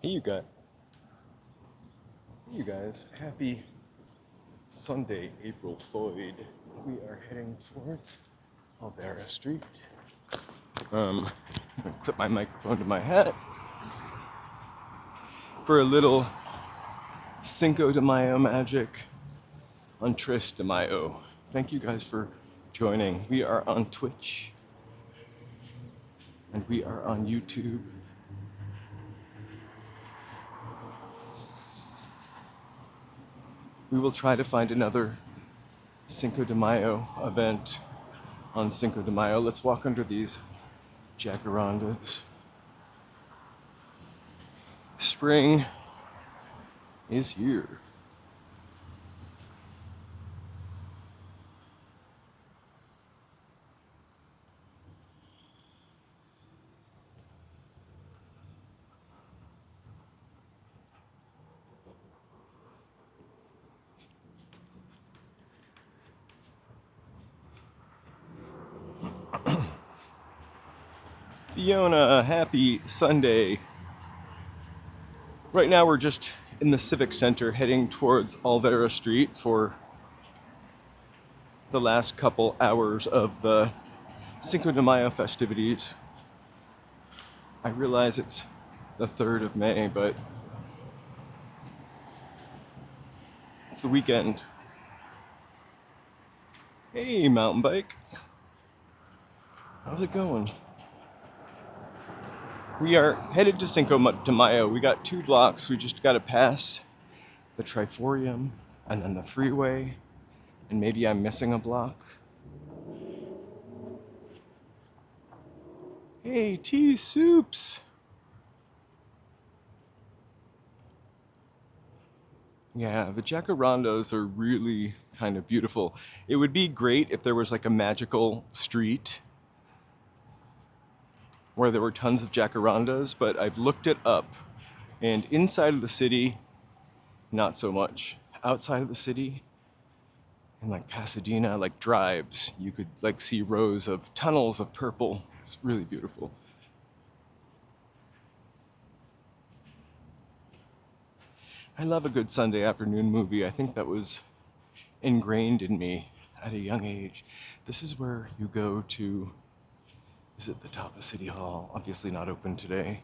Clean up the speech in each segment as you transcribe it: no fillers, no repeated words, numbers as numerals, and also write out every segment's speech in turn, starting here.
Hey you guys, happy Sunday, April 3rd. We are heading towards Olvera Street. I'm gonna clip my microphone to my hat for a little Cinco de Mayo magic on Tris de Mayo. Thank you guys for joining. We are on Twitch and we are on YouTube. We will try to find another Cinco de Mayo event on Cinco de Mayo. Let's walk under these jacarandas. Spring is here. Fiona, happy Sunday. Right now we're just in the Civic Center heading towards Olvera Street for the last couple hours of the Cinco de Mayo festivities. I realize it's the 3rd of May, but it's the weekend. Hey, mountain bike. How's it going? We are headed to Cinco de Mayo. We got 2 blocks. We just got to pass the Triforium and then the freeway. And maybe I'm missing a block. Hey, tea soups. Yeah, the jacarandas are really kind of beautiful. It would be great if there was like a magical street where there were tons of jacarandas, but I've looked it up, and inside of the city, not so much. Outside of the city, in like Pasadena, like drives, you could like see rows of tunnels of purple. It's really beautiful. I love a good Sunday afternoon movie. I think that was ingrained in me at a young age. This is where you go to visit the top of City Hall, obviously not open today.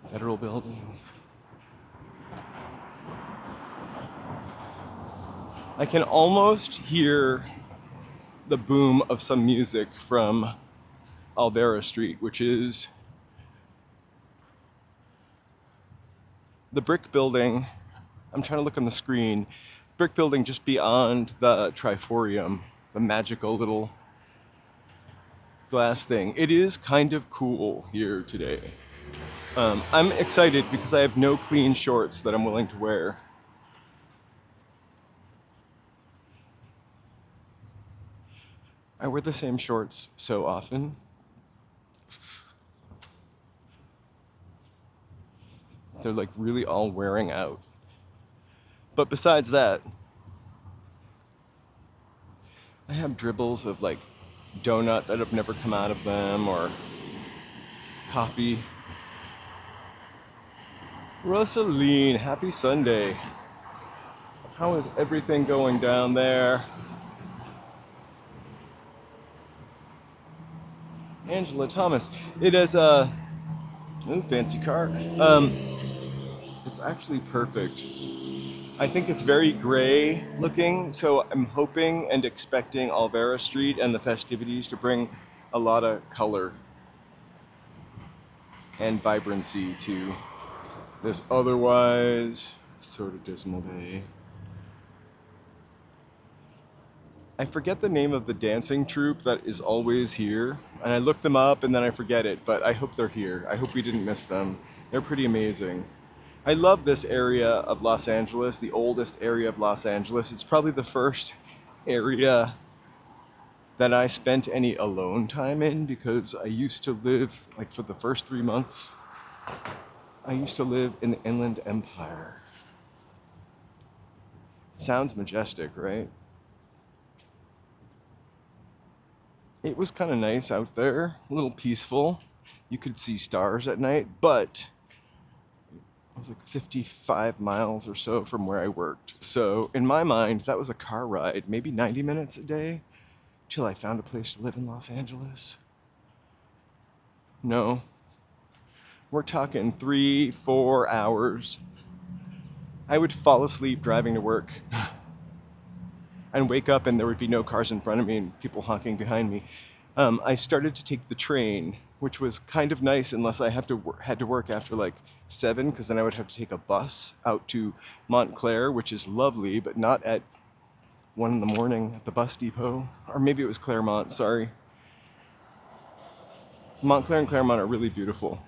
Federal Building. I can almost hear the boom of some music from Olvera Street, which is the brick building. I'm trying to look on the screen. Brick building just beyond the Triforium, the magical little glass thing. It is kind of cool here today. I'm excited because I have no clean shorts that I'm willing to wear. I wear the same shorts so often. They're like really all wearing out. But besides that, I have dribbles of like donut that have never come out of them, or coffee. Rosaline, happy Sunday. How is everything going down there? Angela Thomas. It is a fancy car. It's actually perfect. I think it's very gray looking, so I'm hoping and expecting Olvera Street and the festivities to bring a lot of color and vibrancy to this otherwise sort of dismal day. I forget the name of the dancing troupe that is always here, and I look them up and then I forget it, but I hope they're here. I hope we didn't miss them. They're pretty amazing. I love this area of Los Angeles, the oldest area of Los Angeles. It's probably the first area that I spent any alone time in, because I used to live, like for the first 3 months, I used to live in the Inland Empire. Sounds majestic, right? It was kind of nice out there, a little peaceful. You could see stars at night, but it was like 55 miles or so from where I worked. So in my mind, that was a car ride, maybe 90 minutes a day, till I found a place to live in Los Angeles. No, we're talking 3-4 hours. I would fall asleep driving to work and wake up and there would be no cars in front of me and people honking behind me. I started to take the train, which was kind of nice unless I had to work after like 7, because then I would have to take a bus out to Montclair, which is lovely, but not at 1 in the morning at the bus depot. Or maybe it was Claremont, sorry. Montclair and Claremont are really beautiful.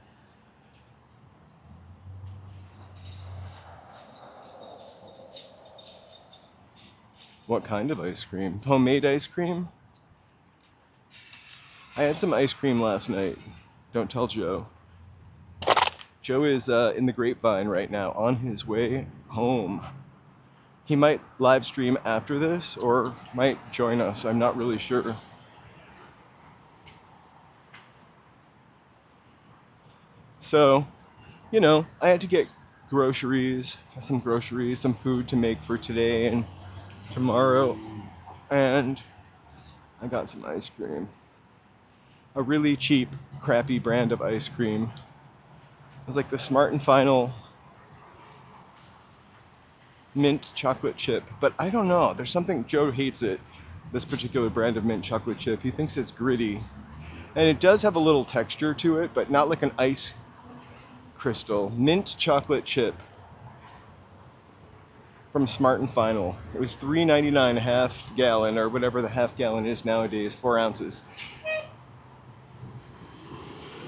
What kind of ice cream? Homemade ice cream? I had some ice cream last night. Don't tell Joe. Joe is in the Grapevine right now, on his way home. He might live stream after this or might join us. I'm not really sure. So, you know, I had to get groceries, some food to make for today and tomorrow, and I got some ice cream. A really cheap, crappy brand of ice cream. It was like the Smart and Final mint chocolate chip, but I don't know. There's something, Joe hates it, this particular brand of mint chocolate chip. He thinks it's gritty. And it does have a little texture to it, but not like an ice crystal. Mint chocolate chip from Smart and Final. It was $3.99 a half gallon, or whatever the half gallon is nowadays, 4 ounces.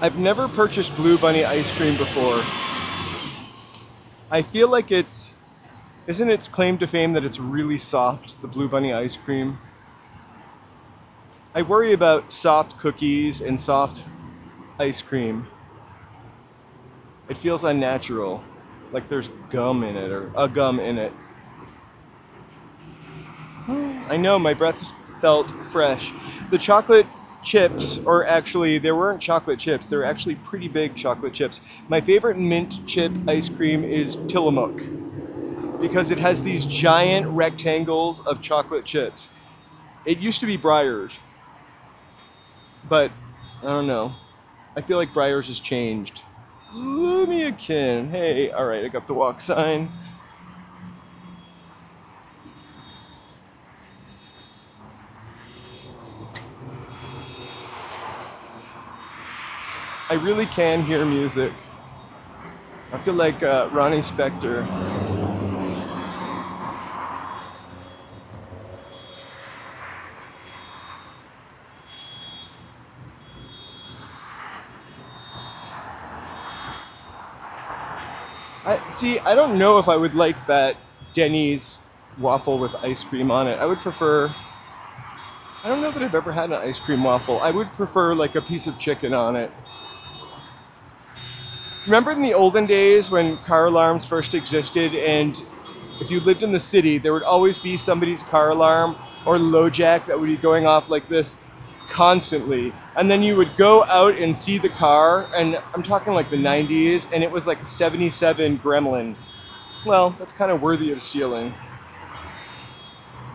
I've never purchased Blue Bunny ice cream before. I feel like isn't its claim to fame that it's really soft, the Blue Bunny ice cream? I worry about soft cookies and soft ice cream. It feels unnatural, like there's gum in it, or a gum in it. I know, my breath felt fresh. The chocolate chips, or actually, they weren't chocolate chips, they were actually pretty big chocolate chips. My favorite mint chip ice cream is Tillamook, because it has these giant rectangles of chocolate chips. It used to be Breyers, but I don't know. I feel like Breyers has changed. Lumiakin, hey, all right, I got the walk sign. I really can hear music. I feel like Ronnie Spector. I don't know if I would like that Denny's waffle with ice cream on it. I would prefer, I don't know that I've ever had an ice cream waffle. I would prefer like a piece of chicken on it. Remember in the olden days when car alarms first existed, and if you lived in the city, there would always be somebody's car alarm or LoJack that would be going off like this constantly. And then you would go out and see the car, and I'm talking like the 90s, and it was like a 77 Gremlin. Well, that's kind of worthy of stealing.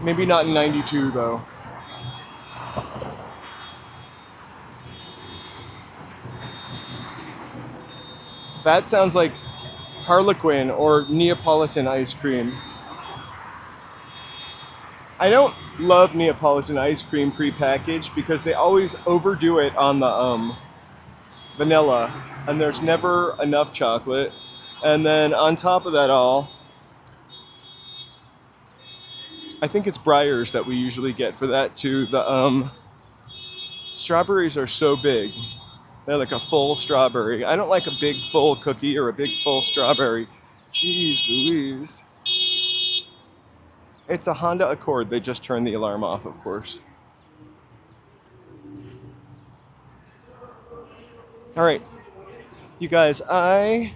Maybe not in 92 though. That sounds like Harlequin or Neapolitan ice cream. I don't love Neapolitan ice cream prepackaged because they always overdo it on the vanilla, and there's never enough chocolate. And then on top of that all, I think it's Breyers that we usually get for that too. The strawberries are so big. They're like a full strawberry. I don't like a big full cookie or a big full strawberry. Jeez Louise. It's a Honda Accord. They just turned the alarm off, of course. All right, you guys, I'm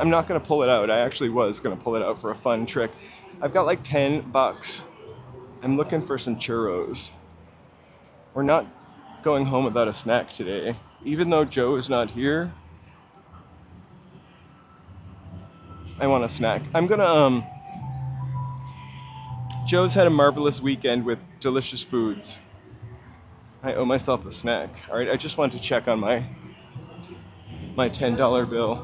not gonna pull it out. I actually was gonna pull it out for a fun trick. I've got like $10. I'm looking for some churros. We're not going home without a snack today. Even though Joe is not here, I want a snack. I'm gonna, Joe's had a marvelous weekend with delicious foods. I owe myself a snack. All right, I just wanted to check on my $10 bill.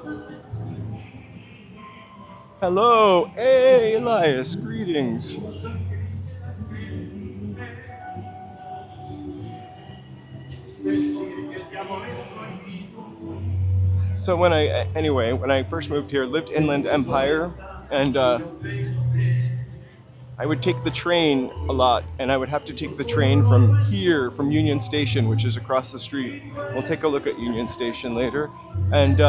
Hello, hey Elias, greetings. So when I first moved here, lived Inland Empire, and I would take the train a lot, and I would have to take the train from here, from Union Station, which is across the street. We'll take a look at Union Station later. And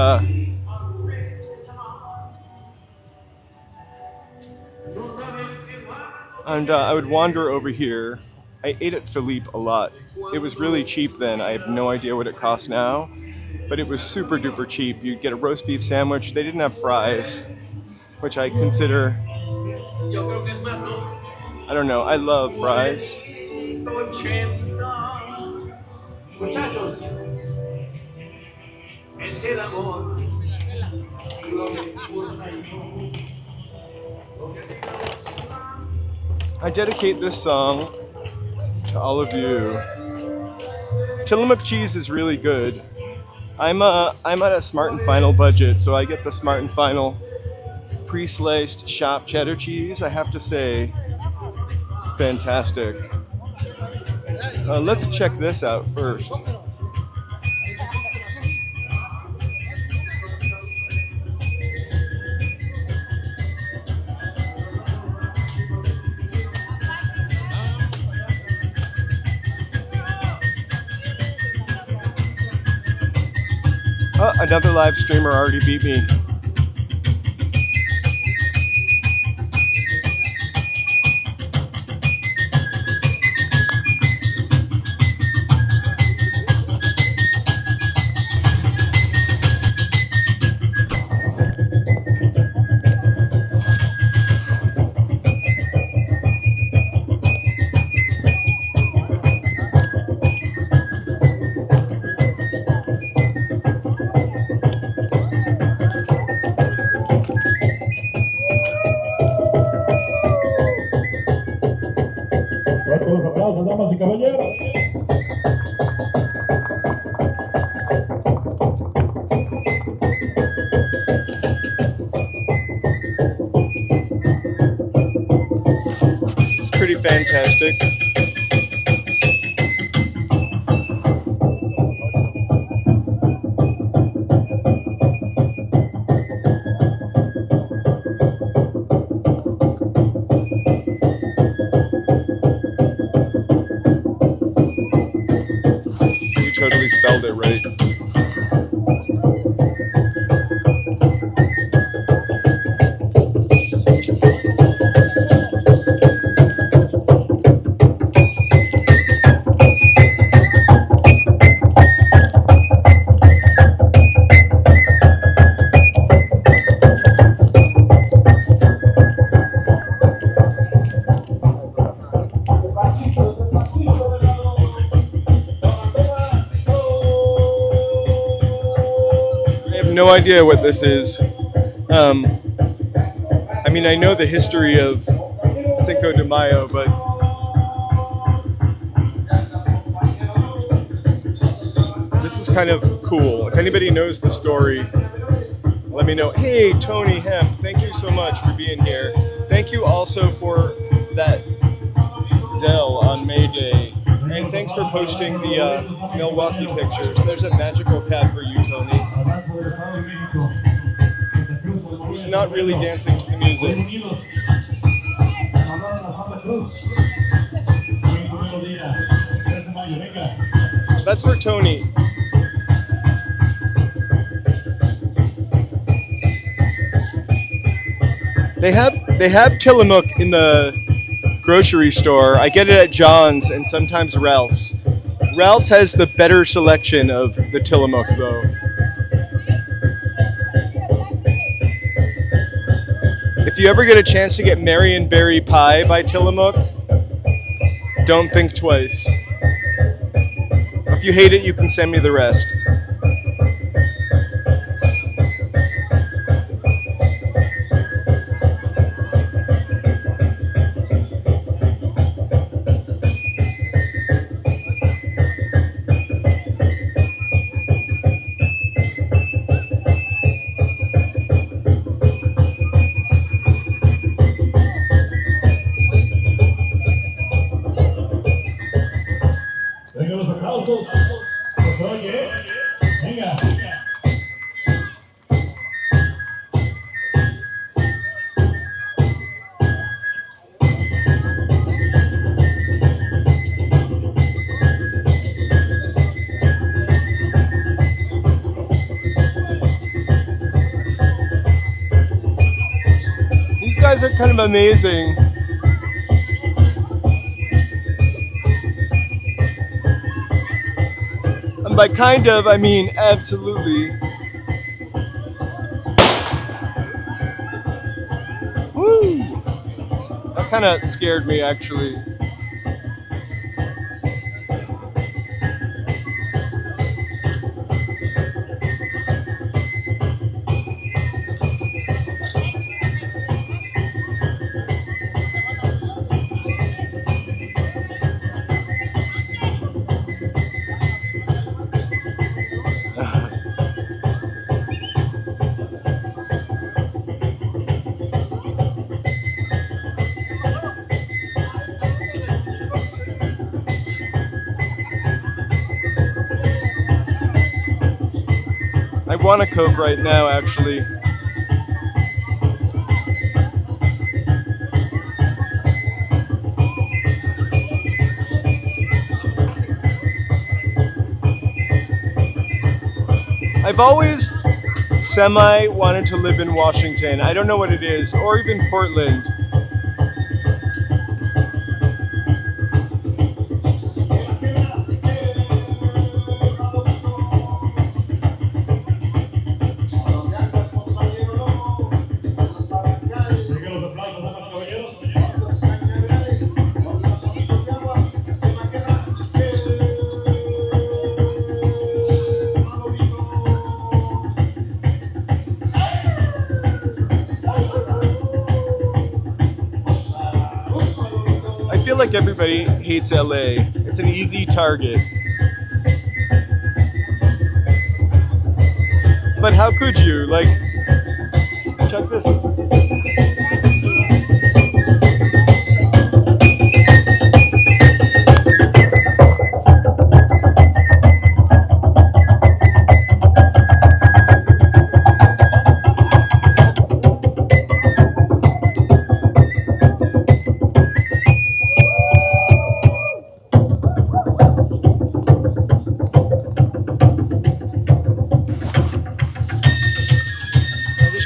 I would wander over here. I ate at Philippe a lot. It was really cheap then. I have no idea what it costs now, but it was super duper cheap. You'd get a roast beef sandwich. They didn't have fries, which I consider, I don't know, I love fries. I dedicate this song to all of you. Tillamook cheese is really good. I'm at a Smart and Final budget, so I get the Smart and Final pre-sliced shop cheddar cheese. I have to say, it's fantastic. Let's check this out first. Another live streamer already beat me. It's pretty fantastic. Totally spelled it right. No idea what this is. I mean, I know the history of Cinco de Mayo, but this is kind of cool. If anybody knows the story, let me know. Hey, Tony Hemp, thank you so much for being here. Thank you also for that Zell on May Day. And thanks for posting the Milwaukee pictures. There's a magical cat for you, Tony. Who's not really dancing to the music. That's for Tony. They have Tillamook in the grocery store. I get it at John's and sometimes Ralph's. Ralph's has the better selection of the Tillamook, though. If you ever get a chance to get Marionberry Pie by Tillamook, don't think twice. If you hate it, you can send me the rest. Venga los aplausos. Pues oye, venga. These guys are kind of amazing. And by kind of, I mean absolutely. Woo! That kind of scared me, actually. I want a Coke right now, actually. I've always semi wanted to live in Washington. I don't know what it is, or even Portland. I feel like everybody hates LA. It's an easy target. But how could you? Like, check this.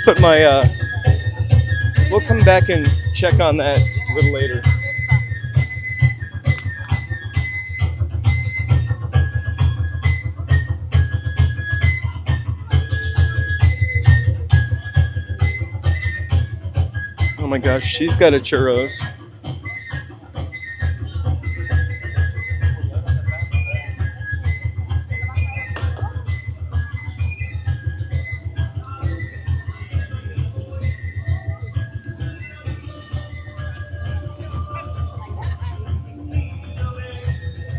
Put my, we'll come back and check on that a little later. Oh my gosh, she's got a churros.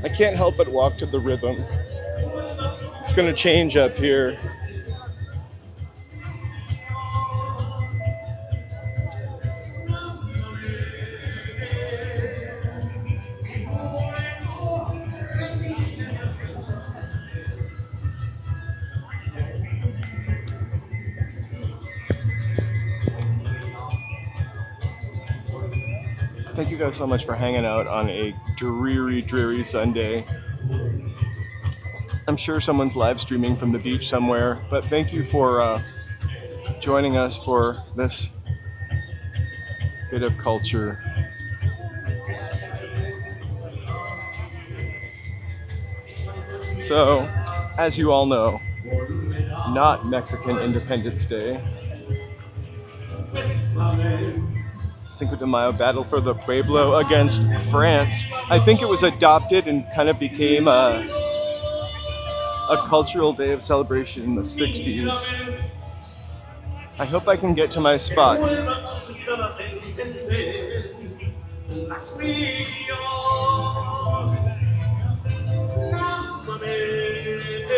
I can't help but walk to the rhythm. It's gonna change up here. Thank you guys so much for hanging out on a dreary, dreary Sunday. I'm sure someone's live streaming from the beach somewhere, but thank you for joining us for this bit of culture. So, as you all know, not Mexican Independence Day. Cinco de Mayo battle for the Pueblo against France. I think it was adopted and kind of became a a cultural day of celebration in the 60s. I hope I can get to my spot.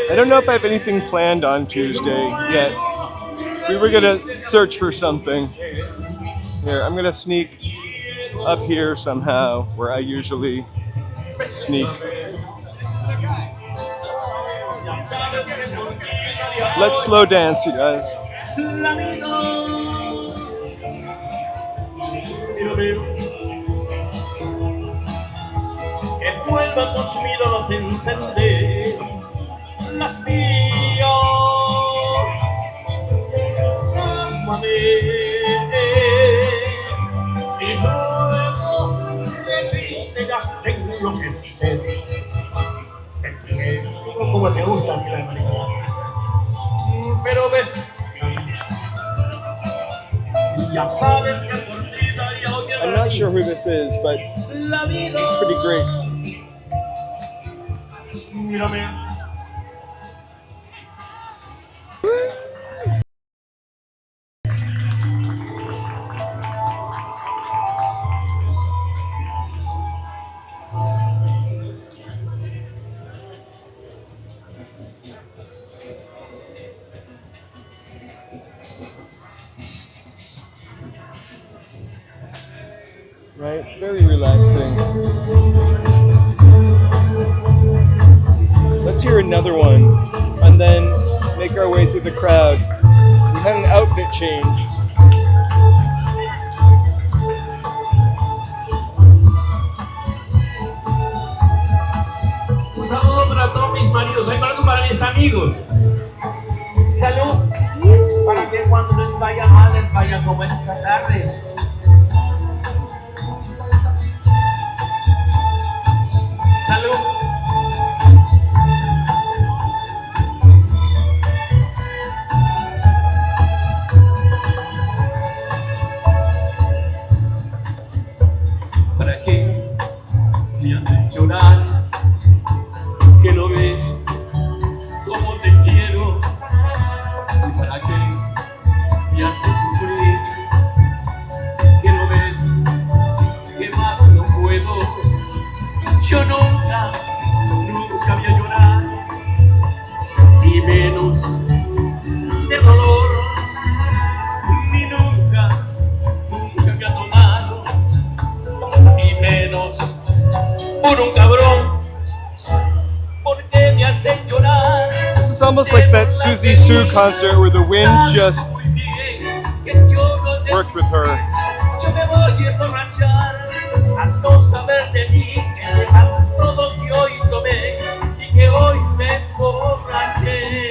I don't know if I have anything planned on Tuesday yet. We were gonna search for something. Here, I'm gonna sneak up here somehow, where I usually sneak. Let's slow dance, you guys. Como te gusta, pero ves, ya sabes que por ti daría hoy. I'm not sure who this is, but he's pretty great. Mírame. Right? Very relaxing. Let's hear another one and then make our way through the crowd. We had an outfit change. Un saludo para todos mis maridos, hay para mis amigos. Salud, para que cuando les vaya mal les vaya como esta tarde. Salud. ¿Para qué me haces llorar? ¿Que no ves cómo te quiero? ¿Y para qué me haces sufrir? ¿Que no ves que más no puedo? Yo nunca voy a llorar, y menos de dolor, ni nunca me ha tomado, y menos por un cabrón, porque me hace llorar. This is almost like that Suzy Sue concert where the wind just worked with her. Yo me voy a emborrachar al no saber de mí, que sepan todos que hoy tomé y que hoy me emborraché.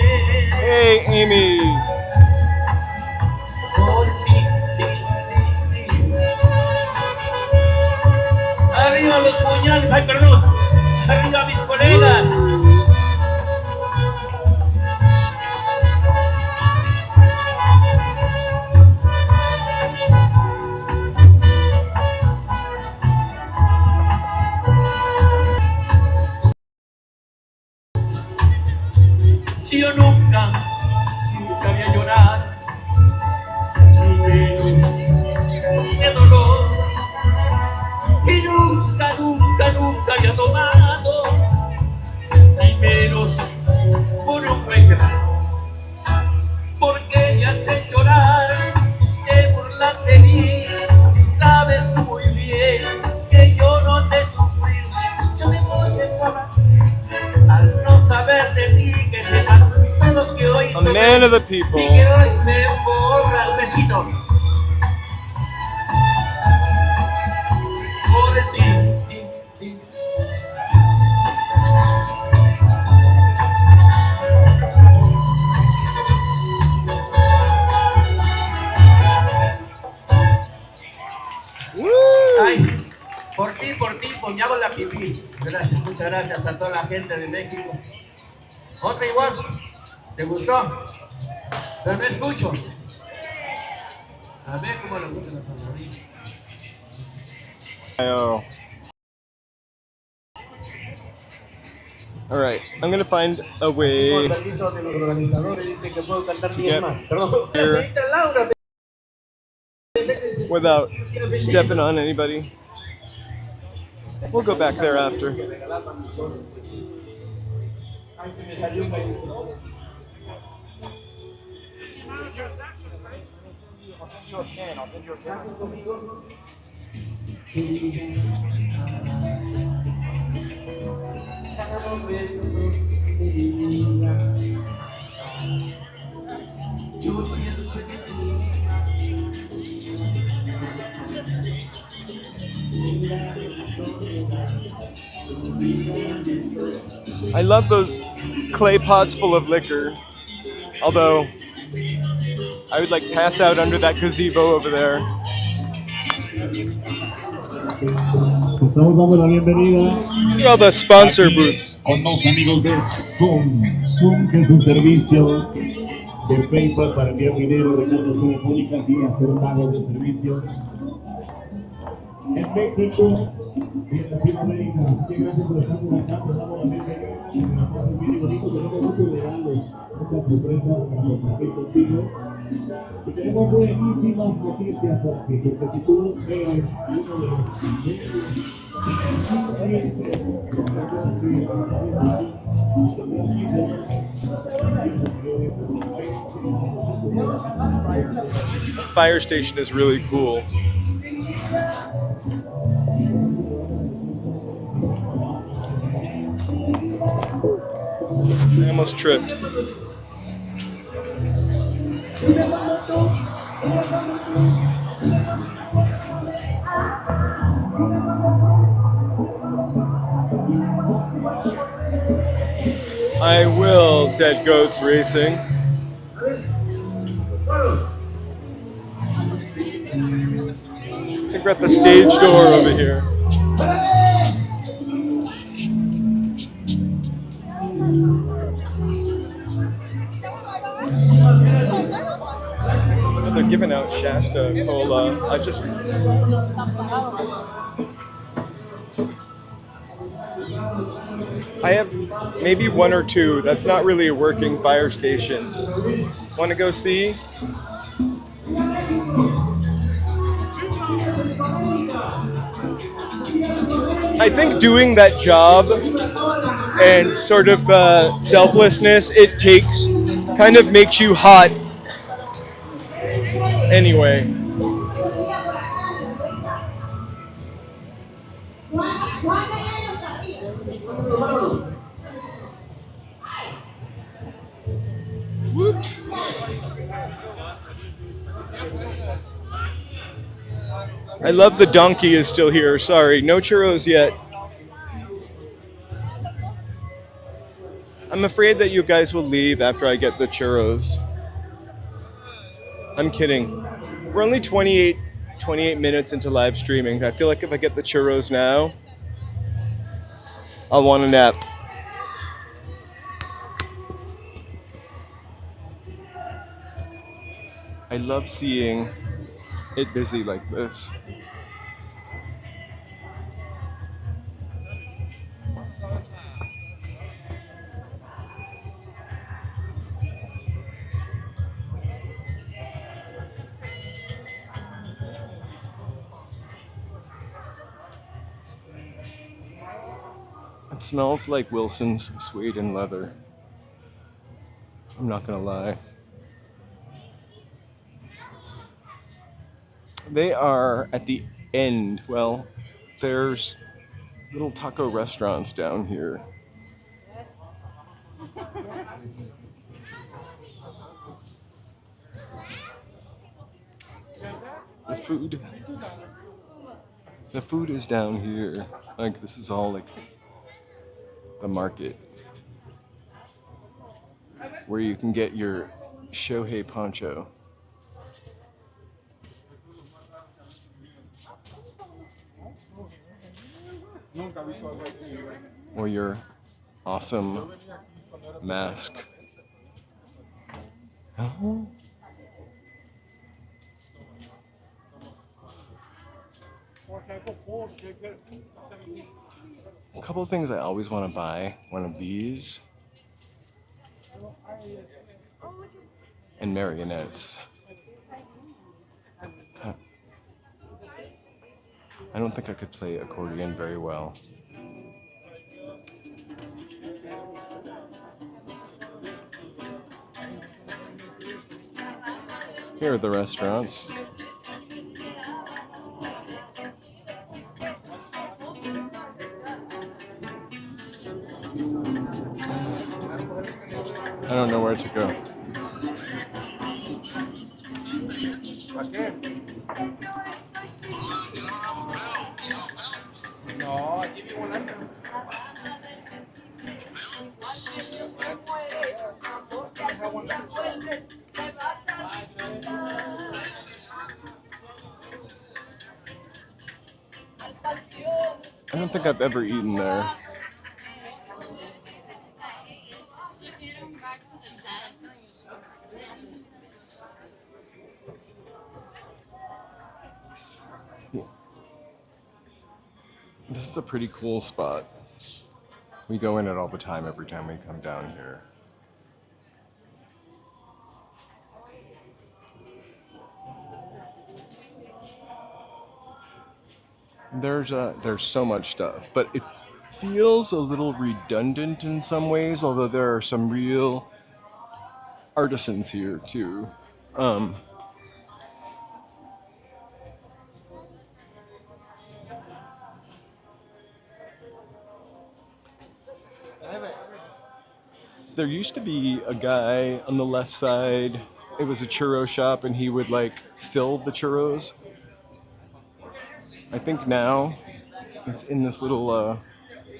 Hey, Amy. Por ti. Arriba los puñales, ay perdón, arriba mis colegas. Si yo nunca voy a llorar, ni menos de dolor, y nunca había tomado, ni menos por un cuento, porque me hace llorar, te burlas de mí, si sabes tú muy bien que yo no sé sufrir. Yo me voy a emborrachar al no saber de ti, que se dan todos que hoy A man of the people. y que hoy me borra. Un besito. Por ti. Ay, por ti, pues me hago la pipí. Gracias, muchas gracias a toda la gente de México. Otra igual, ¿te gustó? Pero no escucho. A ver cómo le gusta la palabra. All right, I'm gonna find a way Con permiso de los organizadores, dice que puedo cantar 10 más. Perdón. here Señorita Laura, without stepping on anybody. We'll go back there after. Ay, se me salió un gallo. I love those clay pots full of liquor. Although I would like pass out under that gazebo over there. Estamos dando la bienvenida These are all the sponsor booths. con los amigos de Zoom. Zoom, que es un servicio de PayPal para enviar dinero, recargas telefónicas y hacer pagos de servicios. En México y en Latinoamérica. Así que gracias por estar por acá. Nos damos la bienvenida. Estamos muy bonitos, tenemos muchos regalos, muchas sorpresas para compartir contigo. Y tenemos buenísimas noticias porque si tú veas uno de los Fire station is really cool. I almost tripped. I will, Dead Goats Racing. I think we're at the stage door over here. Oh, they're giving out Shasta Cola. I have maybe one or two. That's not really a working fire station. Want to go see? I think doing that job and sort of selflessness it takes kind of makes you hot anyway. Whoops. I love the donkey is still here. Sorry, no churros yet. I'm afraid that you guys will leave after I get the churros. I'm kidding. We're only 28 minutes into live streaming. I feel like if I get the churros now, I'll want a nap. I love seeing it busy like this. It smells like Wilson's suede and leather. I'm not gonna lie. They are at the end. Well, there's little taco restaurants down here. The food is down here. Like, this is all like the market where you can get your Shohei poncho. Or your awesome mask. Oh. A couple of things I always want to buy. One of these. And marionettes. I don't think I could play accordion very well. Here are the restaurants. I don't know where to go. No, I give you one lesson. I don't think I've ever eaten there. This is a pretty cool spot. We go in it all the time every time we come down here. There's so much stuff, but it feels a little redundant in some ways, although there are some real artisans here too. There used to be a guy on the left side. It was a churro shop, and he would like fill the churros. I think now it's in this little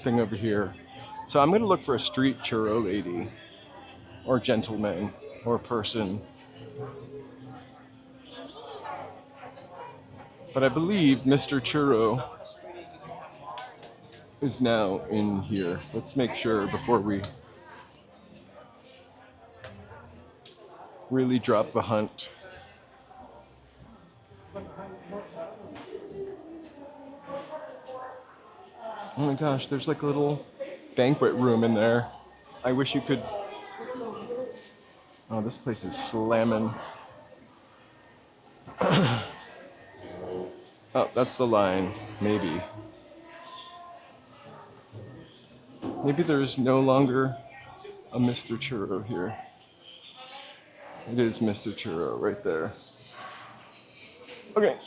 thing over here. So I'm gonna look for a street churro lady, or gentleman, or person. But I believe Mr. Churro is now in here. Let's make sure before we really drop the hunt. Oh my gosh, there's like a little banquet room in there. I wish you could... Oh, this place is slamming. Oh, that's the line. Maybe. Maybe there's no longer a Mr. Churro here. It is Mr. Churro right there. Okay.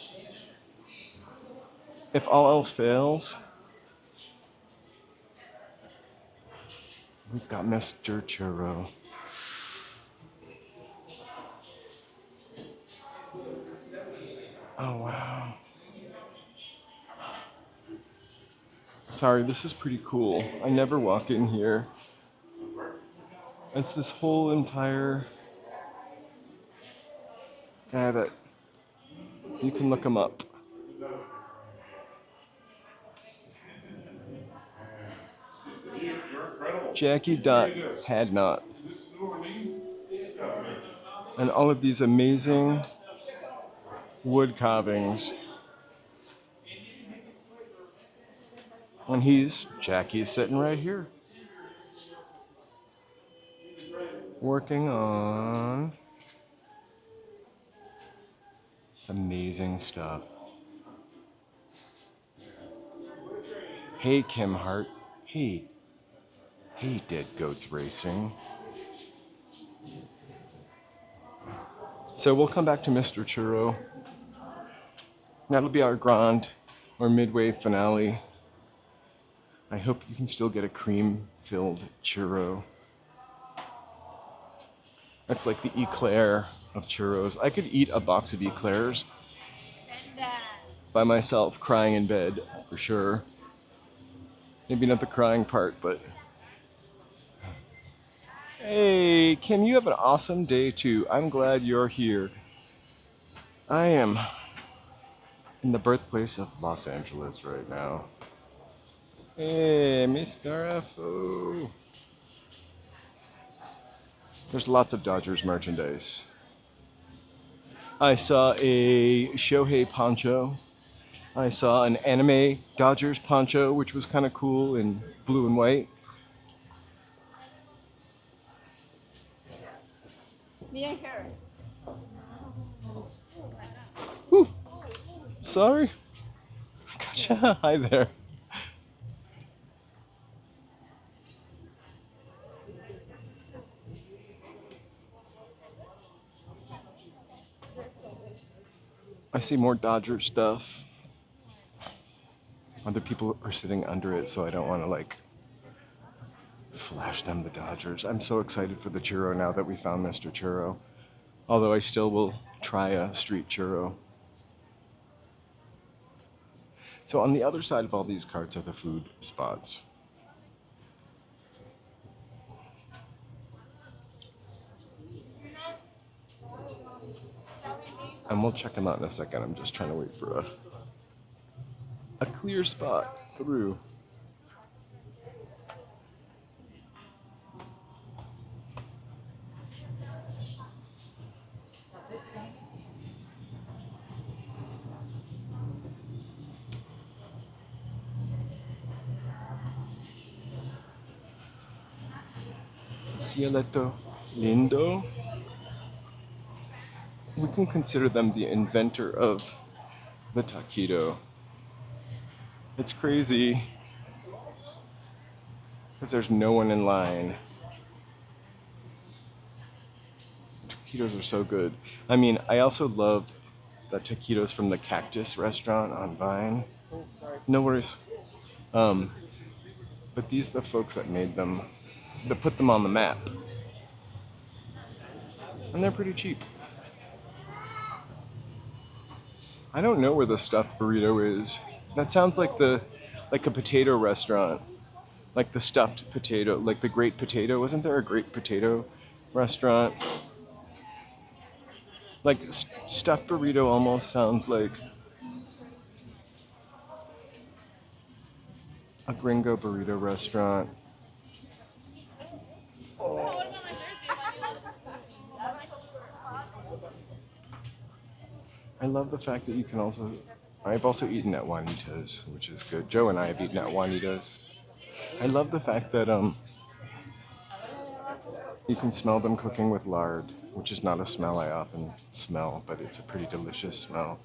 If all else fails, we've got Mr. Churro. Oh, wow. Sorry, this is pretty cool. I never walk in here. It's this whole entire guy that you can look him up. Jackie had not. And all of these amazing wood carvings. And Jackie's sitting right here. Working on some amazing stuff. Hey, Kim Hart. Hey, Dead Goats Racing. So we'll come back to Mr. Churro. That'll be our grand or midway finale. I hope you can still get a cream-filled churro. That's like the eclair of churros. I could eat a box of eclairs by myself, crying in bed, for sure. Maybe not the crying part, but... Hey, Kim, you have an awesome day too. I'm glad you're here. I am in the birthplace of Los Angeles right now. Hey, Mr. F.O. There's lots of Dodgers merchandise. I saw a Shohei poncho I saw an anime Dodgers poncho, which was kind of cool in blue and white. Me and her. Whew. Sorry. Gotcha. Hi there. I see more Dodger stuff. Other people are sitting under it, so I don't want to like flash them the Dodgers. I'm so excited for the churro now that we found Mr. Churro. Although I still will try a street churro. So on the other side of all these carts are the food spots. And we'll check them out in a second. I'm just trying to wait for a clear spot through. Cielito, Lindo. We can consider them the inventor of the taquito. It's crazy because there's no one in line. Taquitos are so good. I mean, I also love the taquitos from the Cactus restaurant on Vine. No worries. But these are the folks that made them, that put them on the map. And they're pretty cheap. I don't know where the stuffed burrito is. That sounds like a potato restaurant. Like the stuffed potato, like the Great Potato. Wasn't there a Great Potato restaurant? Like stuffed burrito almost sounds like a gringo burrito restaurant. I love the fact that you can also... I've also eaten at Juanita's, which is good. Joe and I have eaten at Juanita's. I love the fact that you can smell them cooking with lard, which is not a smell I often smell, but it's a pretty delicious smell.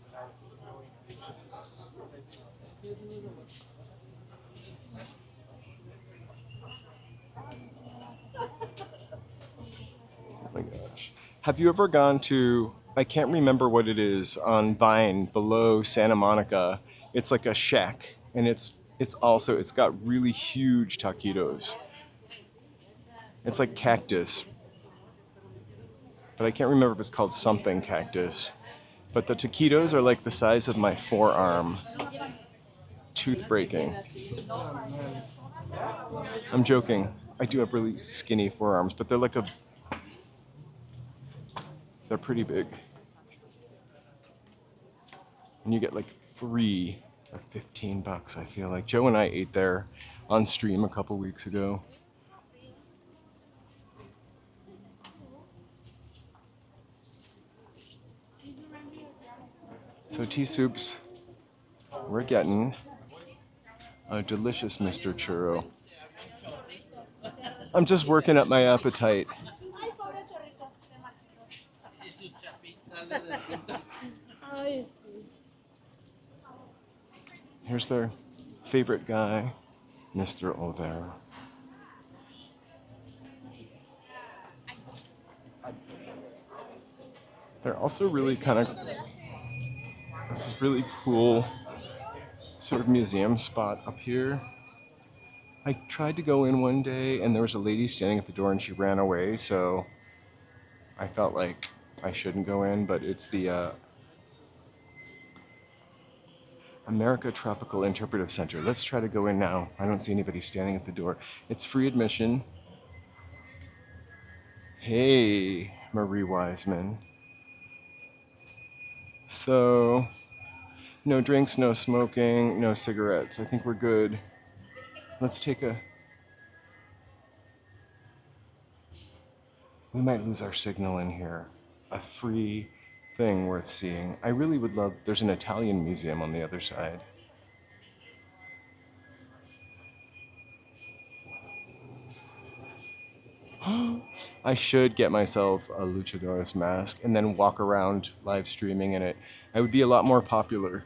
Oh my gosh. Have you ever gone to... I can't remember what it is on Vine below Santa Monica. It's like a shack, and it's got really huge taquitos. It's like Cactus, but I can't remember if it's called something Cactus. But the taquitos are like the size of my forearm. Tooth breaking. I'm joking. I do have really skinny forearms, but they're pretty big. And you get like 3 for $15, I feel like. Joe and I ate there on stream a couple weeks ago. So tea soups, we're getting a delicious Mr. Churro. I'm just working up my appetite. Here's their favorite guy, Mr. Olvera. They're also really this is really cool sort of museum spot up here. I tried to go in one day and there was a lady standing at the door and she ran away, so I felt like I shouldn't go in, but it's the America Tropical Interpretive Center. Let's try to go in now. I don't see anybody standing at the door. It's free admission. Hey, Marie Wiseman. So, no drinks, no smoking, no cigarettes. I think we're good. Let's take we might lose our signal in here. A free thing worth seeing. I really would love, there's an Italian museum on the other side. I should get myself a luchador's mask and then walk around live streaming in it. I would be a lot more popular.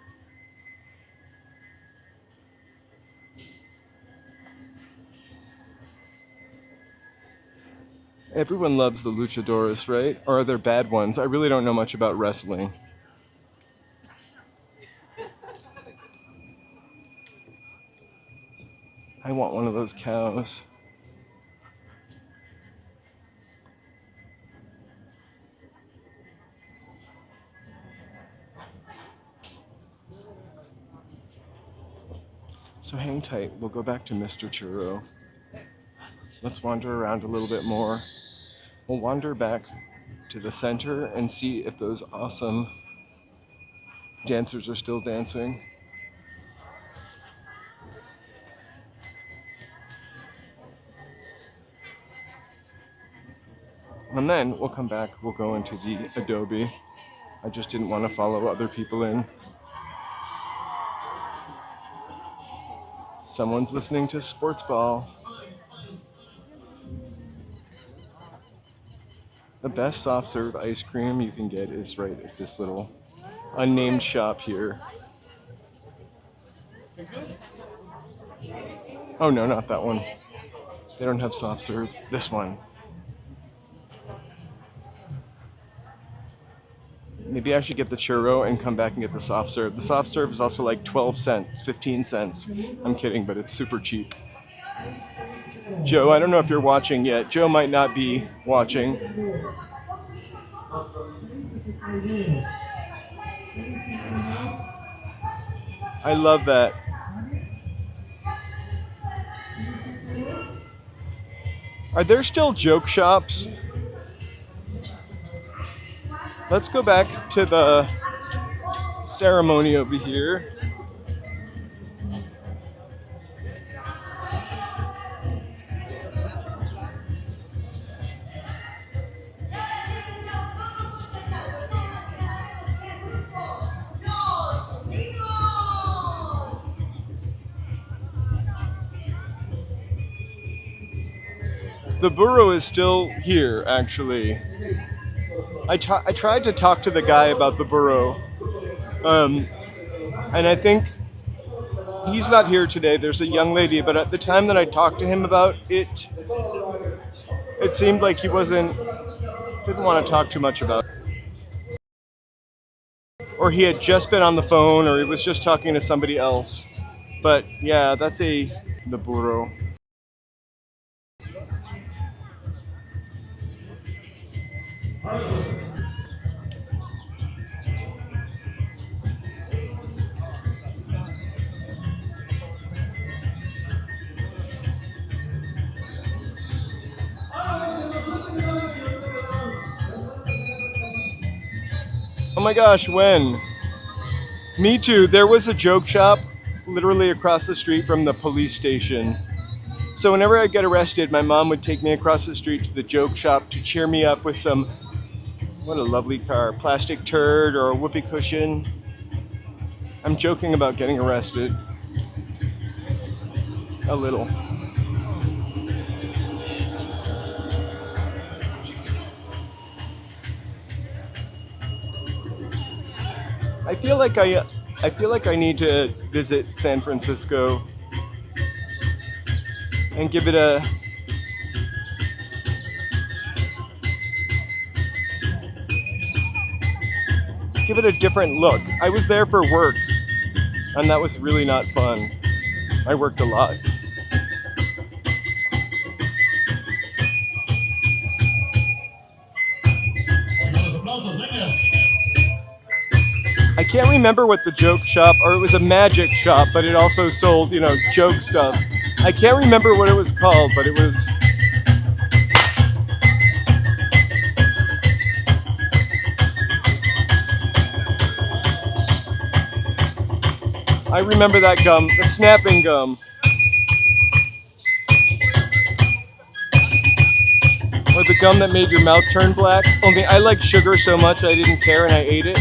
Everyone loves the luchadores, right? Or are there bad ones? I really don't know much about wrestling. I want one of those cows. So hang tight, we'll go back to Mr. Churro. Let's wander around a little bit more. We'll wander back to the center and see if those awesome dancers are still dancing. And then we'll come back, we'll go into the Adobe. I just didn't want to follow other people in. Someone's listening to Sports Ball. The best soft serve ice cream you can get is right at this little unnamed shop here. Oh no, not that one. They don't have soft serve. This one. Maybe I should get the churro and come back and get the soft serve. The soft serve is also like 12 cents, 15 cents. I'm kidding, but it's super cheap. Joe, I don't know if you're watching yet. Joe might not be watching. I love that. Are there still joke shops? Let's go back to the ceremony over here. The Burro is still here, actually. I tried to talk to the guy about the Burro, and I think he's not here today. There's a young lady, but at the time that I talked to him about it, it seemed like he didn't want to talk too much about it. Or he had just been on the phone, or he was just talking to somebody else. But yeah, that's the Burro. Oh my gosh, when? Me too. There was a joke shop literally across the street from the police station. So whenever I get arrested, my mom would take me across the street to the joke shop to cheer me up with some, what a lovely car, plastic turd or a whoopee cushion. I'm joking about getting arrested. A little. I feel like I need to visit San Francisco and give it a different look. I was there for work, and that was really not fun. I worked a lot. I can't remember what the joke shop, or it was a magic shop, but it also sold, joke stuff. I can't remember what it was called, but it was... I remember that gum, the snapping gum. Or the gum that made your mouth turn black. Only I like sugar so much I didn't care and I ate it.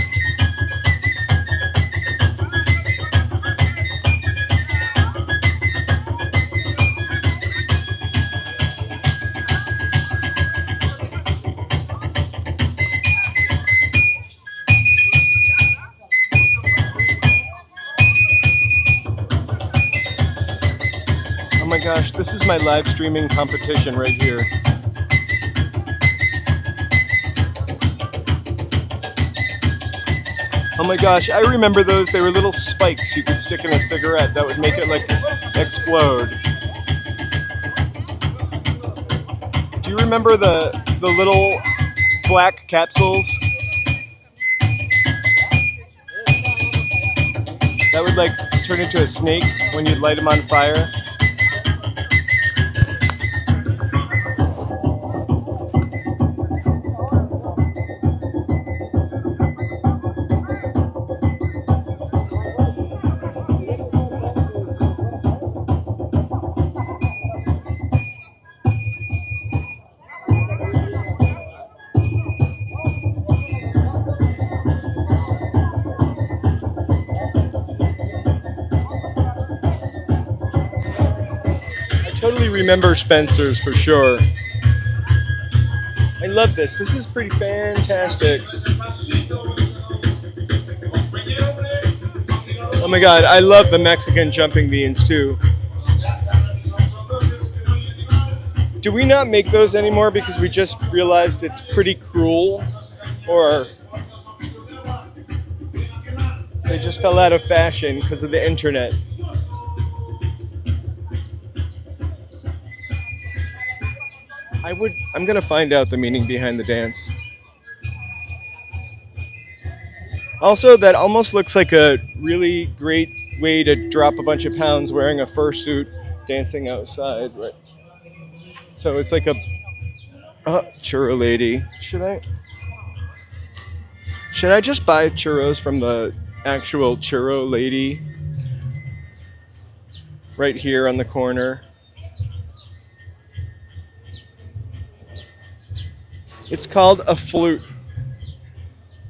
Oh my gosh, this is my live streaming competition right here. Oh my gosh, I remember those. They were little spikes you could stick in a cigarette that would make it like explode. Do you remember the little black capsules? That would like turn into a snake when you'd light them on fire. Totally remember Spencer's for sure. I love this. This is pretty fantastic. Oh my god, I love the Mexican jumping beans too. Do we not make those anymore because we just realized it's pretty cruel? Or they just fell out of fashion because of the internet? I'm gonna find out the meaning behind the dance. Also, that almost looks like a really great way to drop a bunch of pounds wearing a fursuit dancing outside, right? So it's like a churro lady. Should I just buy churros from the actual churro lady right here on the corner? It's called a flute,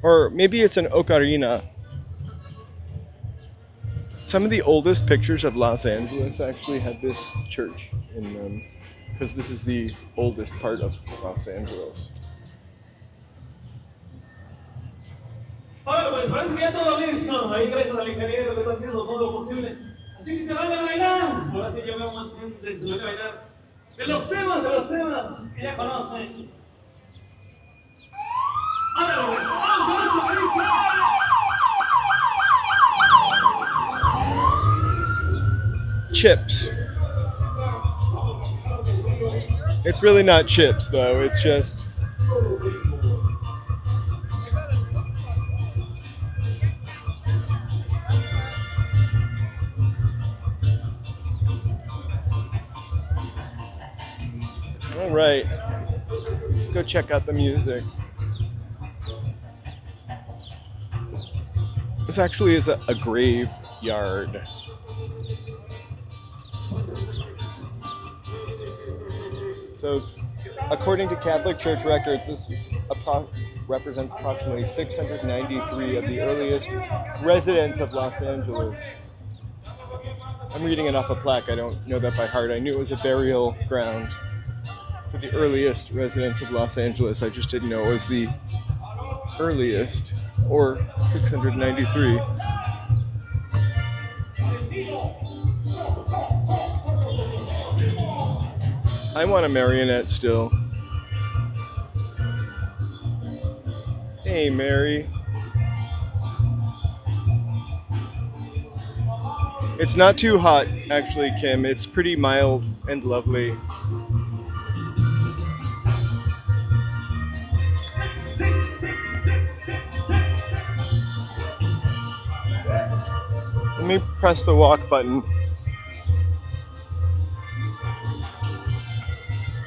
or maybe it's an ocarina. Some of the oldest pictures of Los Angeles actually have this church in them, because this is the oldest part of Los Angeles. Ahora, pues parece que ya todo listo. Ahí gracias al ingeniero que está haciendo todo lo posible. Así que se van a bailar. Ahora sí yo veo más gente que se van a bailar. De los temas que ya conocen. Ahora pues, vamos con eso, Chips. It's really not chips though, it's just... All right, let's go check out the music. This actually is a graveyard. So, according to Catholic Church records, this represents approximately 693 of the earliest residents of Los Angeles. I'm reading it off a plaque. I don't know that by heart. I knew it was a burial ground for the earliest residents of Los Angeles. I just didn't know it was the earliest, or 693. I want a marionette still. Hey, Mary. It's not too hot, actually, Kim. It's pretty mild and lovely. Let me press the walk button.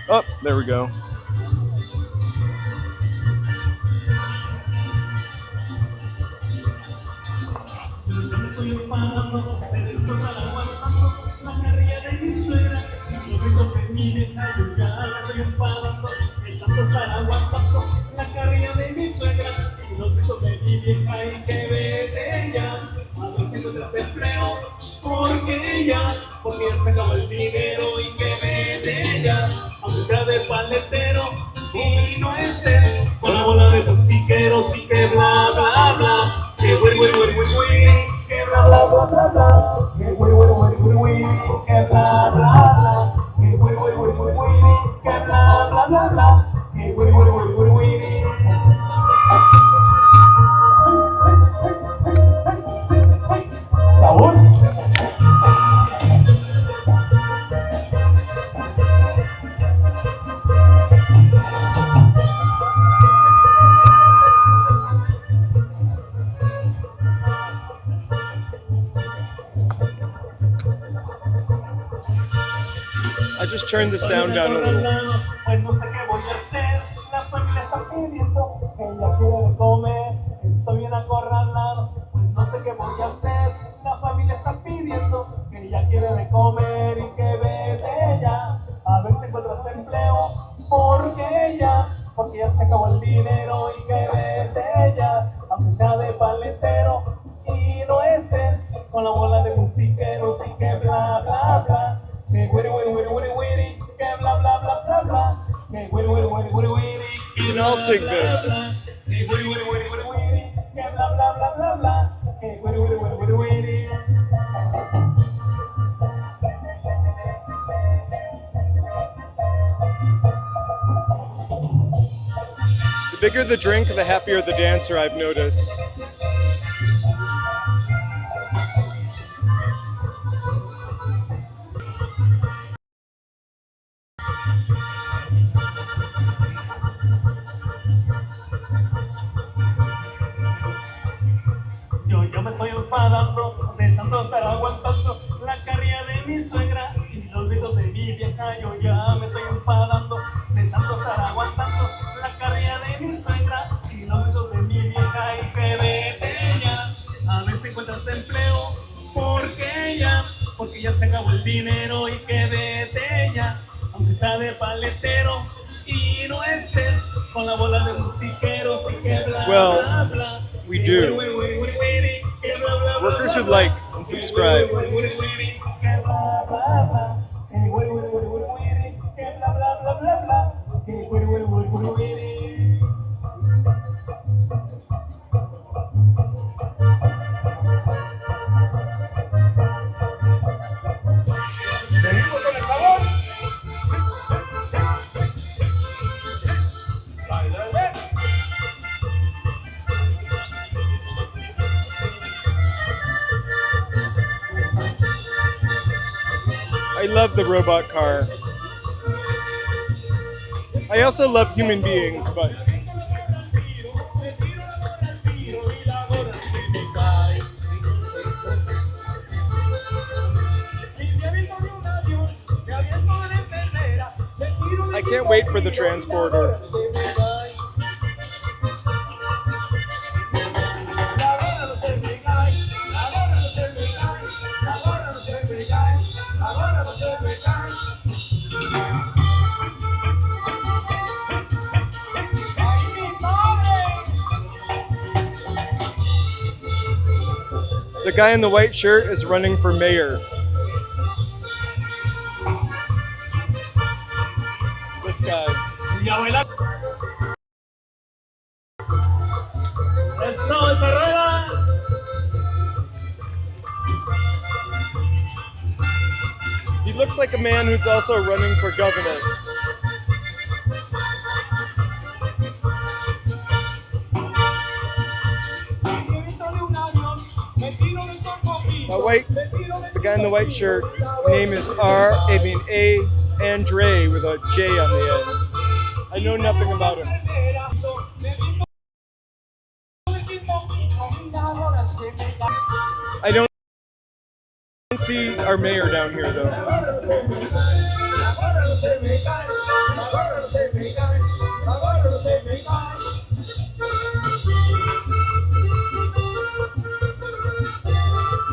Oh, there we go. aguantando la carrilla de mi suegra y los gritos de mi vieja y que vete ya. A ver si encuentras empleo, porque ya se acabó el dinero y que vete ya. Aunque sea de paletero y no estés con la bola de musiqueros y que bla bla bla. Que güey, que bla bla bla bla bla. Que güey, que bla bla bla. Que güey, que bla bla bla bla. Que güey. ¿Sabor? I just turned the sound down a little. Pues no sé qué voy a hacer, la familia está pidiendo que ella quiere de comer, estoy bien acorralado. Pues no sé qué voy a hacer, la familia está pidiendo que ella quiere de comer y que vete ya. A ver si encuentras empleo, porque ya se acabó el dinero y que vete ya. Aunque sea de paletero y no estés con la bola de musiqueros y que bla bla bla. Que güiri, que bla bla bla bla bla. Que güiri, You can all sing this. que güiri, que bla bla bla bla bla. Que güiri. The bigger the drink, the happier the dancer, I've noticed. Yo me estoy enfadando de tanto estar aguantando la carrilla de mi suegra y los gritos de mi vieja. Yo ya me estoy enfadando de tanto estar aguantando la carrilla de mi suegra y los gritos de mi vieja y que vete ya. A ver si encuentras empleo, porque ya se acabó el dinero y que vete ya. Aunque sea de paletero y no estés con la bola de musiqueros y que bla bla bla. We do. Workers who like and subscribe. Seguimos con el sabor. I love the robot car. I also love human beings, but I can't wait for the transporter. The guy in the white shirt is running for mayor. This guy. He looks like a man who's also running for governor. The guy in the white shirt, his name is A, Andre with a J on the end. I know nothing about him. I don't see our mayor down here though.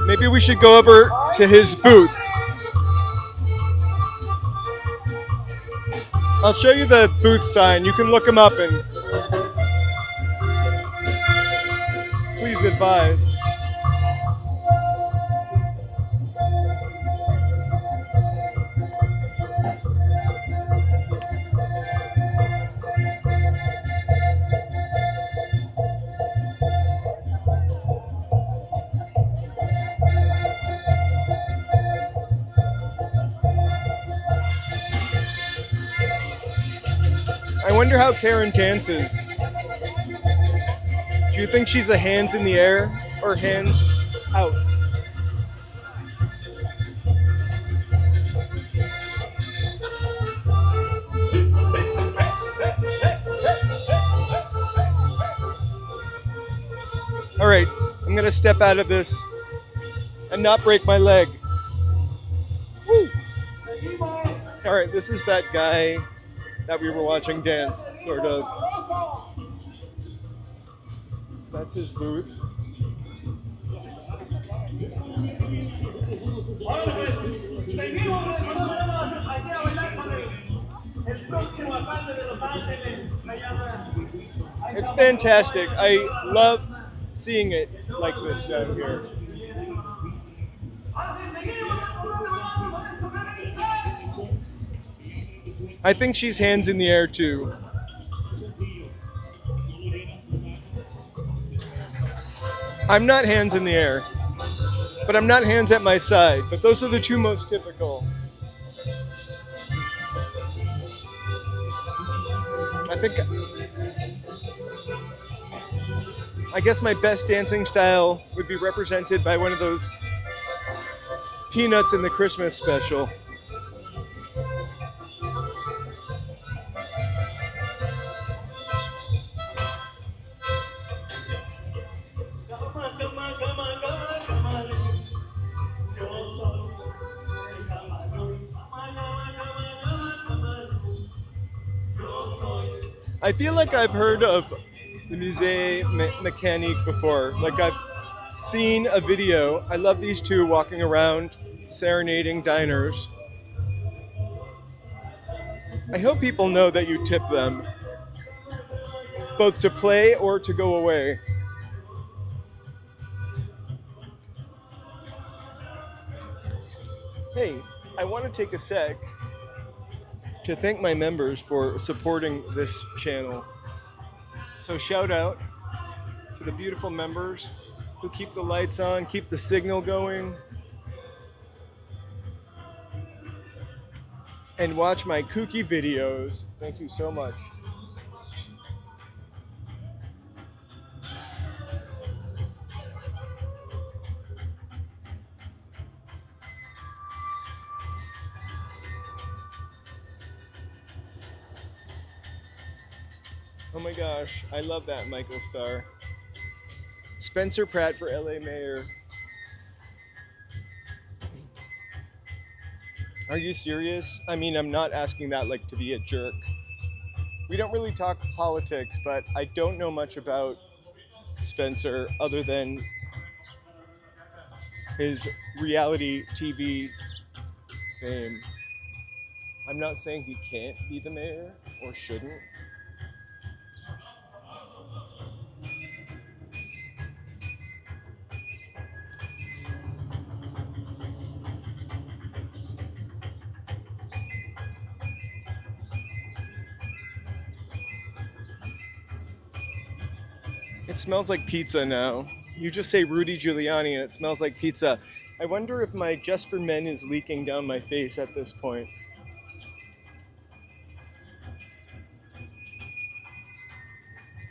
Maybe we should go over to his booth. I'll show you the booth sign. You can look them up and please advise. I wonder how Karen dances. Do you think she's a hands in the air or hands out? All right, I'm gonna step out of this and not break my leg. Woo! All right, this is that guy that we were watching dance, sort of. That's his booth. It's fantastic. I love seeing it like this down here. I think she's hands in the air too. I'm not hands in the air, but I'm not hands at my side. But those are the two most typical. I guess my best dancing style would be represented by one of those peanuts in the Christmas special. I feel like I've heard of the Musée Mécanique before. Like I've seen a video. I love these two walking around serenading diners. I hope people know that you tip them, both to play or to go away. Hey, I want to take a sec to thank my members for supporting this channel. So shout out to the beautiful members who keep the lights on, keep the signal going, and watch my kooky videos. Thank you so much. Oh my gosh, I love that Michael Starr. Spencer Pratt for LA Mayor. Are you serious? I mean, I'm not asking that like to be a jerk. We don't really talk politics, but I don't know much about Spencer other than his reality TV fame. I'm not saying he can't be the mayor or shouldn't. It smells like pizza now. You just say Rudy Giuliani and it smells like pizza. I wonder if my Just for Men is leaking down my face at this point.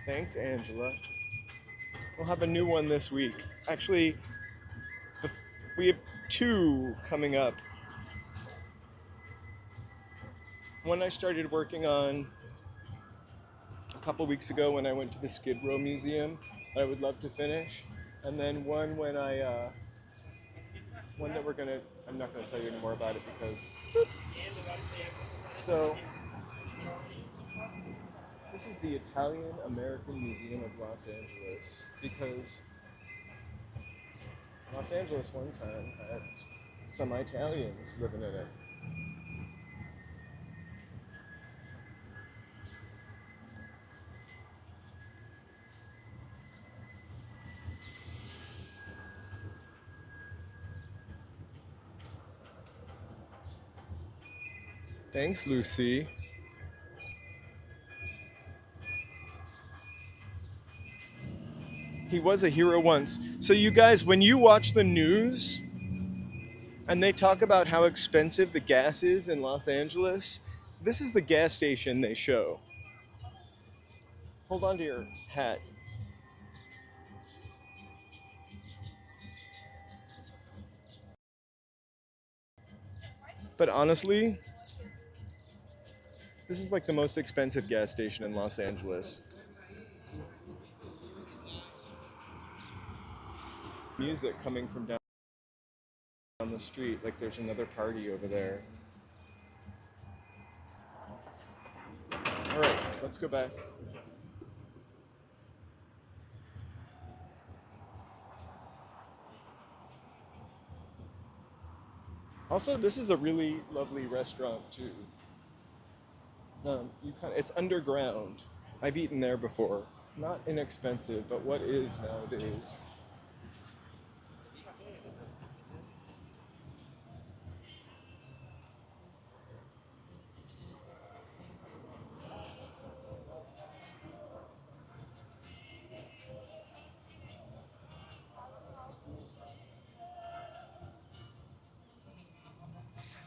Thanks, Angela. We'll have a new one this week. Actually, we have two coming up. One I started working on a couple weeks ago when I went to the Skid Row Museum that I would love to finish. And then one when one that I'm not gonna tell you any more about it because, So, this is the Italian American Museum of Los Angeles because Los Angeles one time had some Italians living in it. Thanks, Lucy. He was a hero once. So you guys, when you watch the news and they talk about how expensive the gas is in Los Angeles, this is the gas station they show. Hold on to your hat. But honestly, this is like the most expensive gas station in Los Angeles. Music coming from down the street, like there's another party over there. All right, let's go back. Also, this is a really lovely restaurant too. It's underground. I've eaten there before. Not inexpensive, but what is nowadays?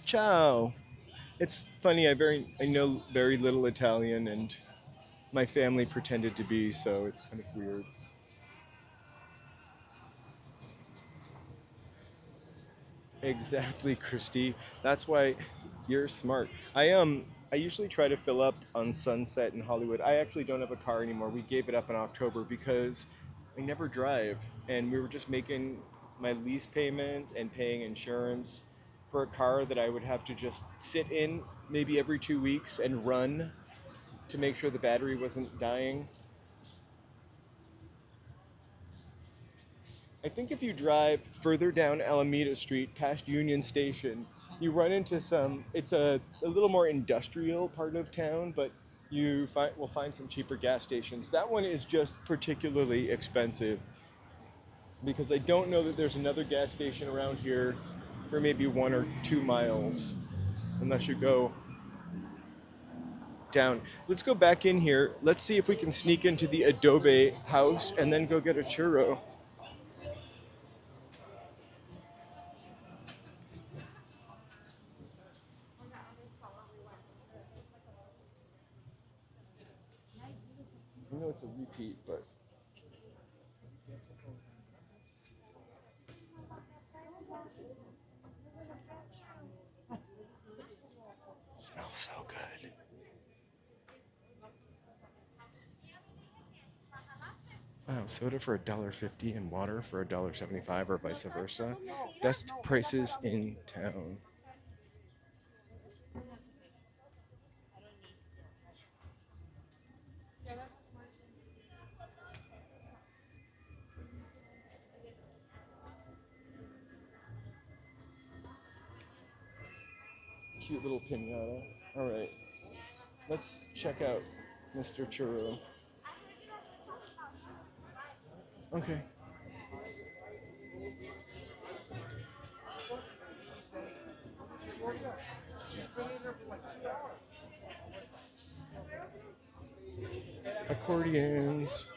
Ciao. It's funny. I know very little Italian, and my family pretended to be, so it's kind of weird. Exactly, Christy. That's why you're smart. I usually try to fill up on Sunset in Hollywood. I actually don't have a car anymore. We gave it up in October because I never drive, and we were just making my lease payment and paying insurance for a car that I would have to just sit in maybe every 2 weeks and run to make sure the battery wasn't dying. I think if you drive further down Alameda Street past Union Station, you run into it's a little more industrial part of town, but will find some cheaper gas stations. That one is just particularly expensive because I don't know that there's another gas station around here for maybe 1 or 2 miles, unless you go down. Let's go back in here. Let's see if we can sneak into the Adobe house and then go get a churro. I know it's a repeat, but it smells so good. Wow, soda for $1.50 and water for $1.75 or vice versa. Best prices in town. Cute little pinata. All right, let's check out Mr. Churro. Okay. Accordions.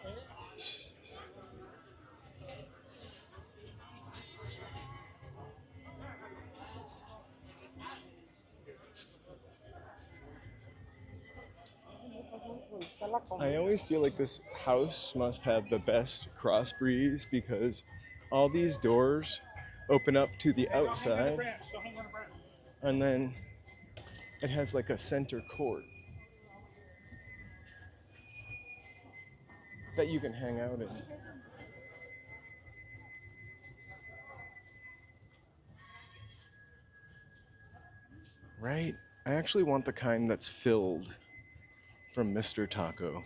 I always feel like this house must have the best cross breeze because all these doors open up to the outside and then it has like a center court that you can hang out in. Right? I actually want the kind that's filled from Mr. Taco.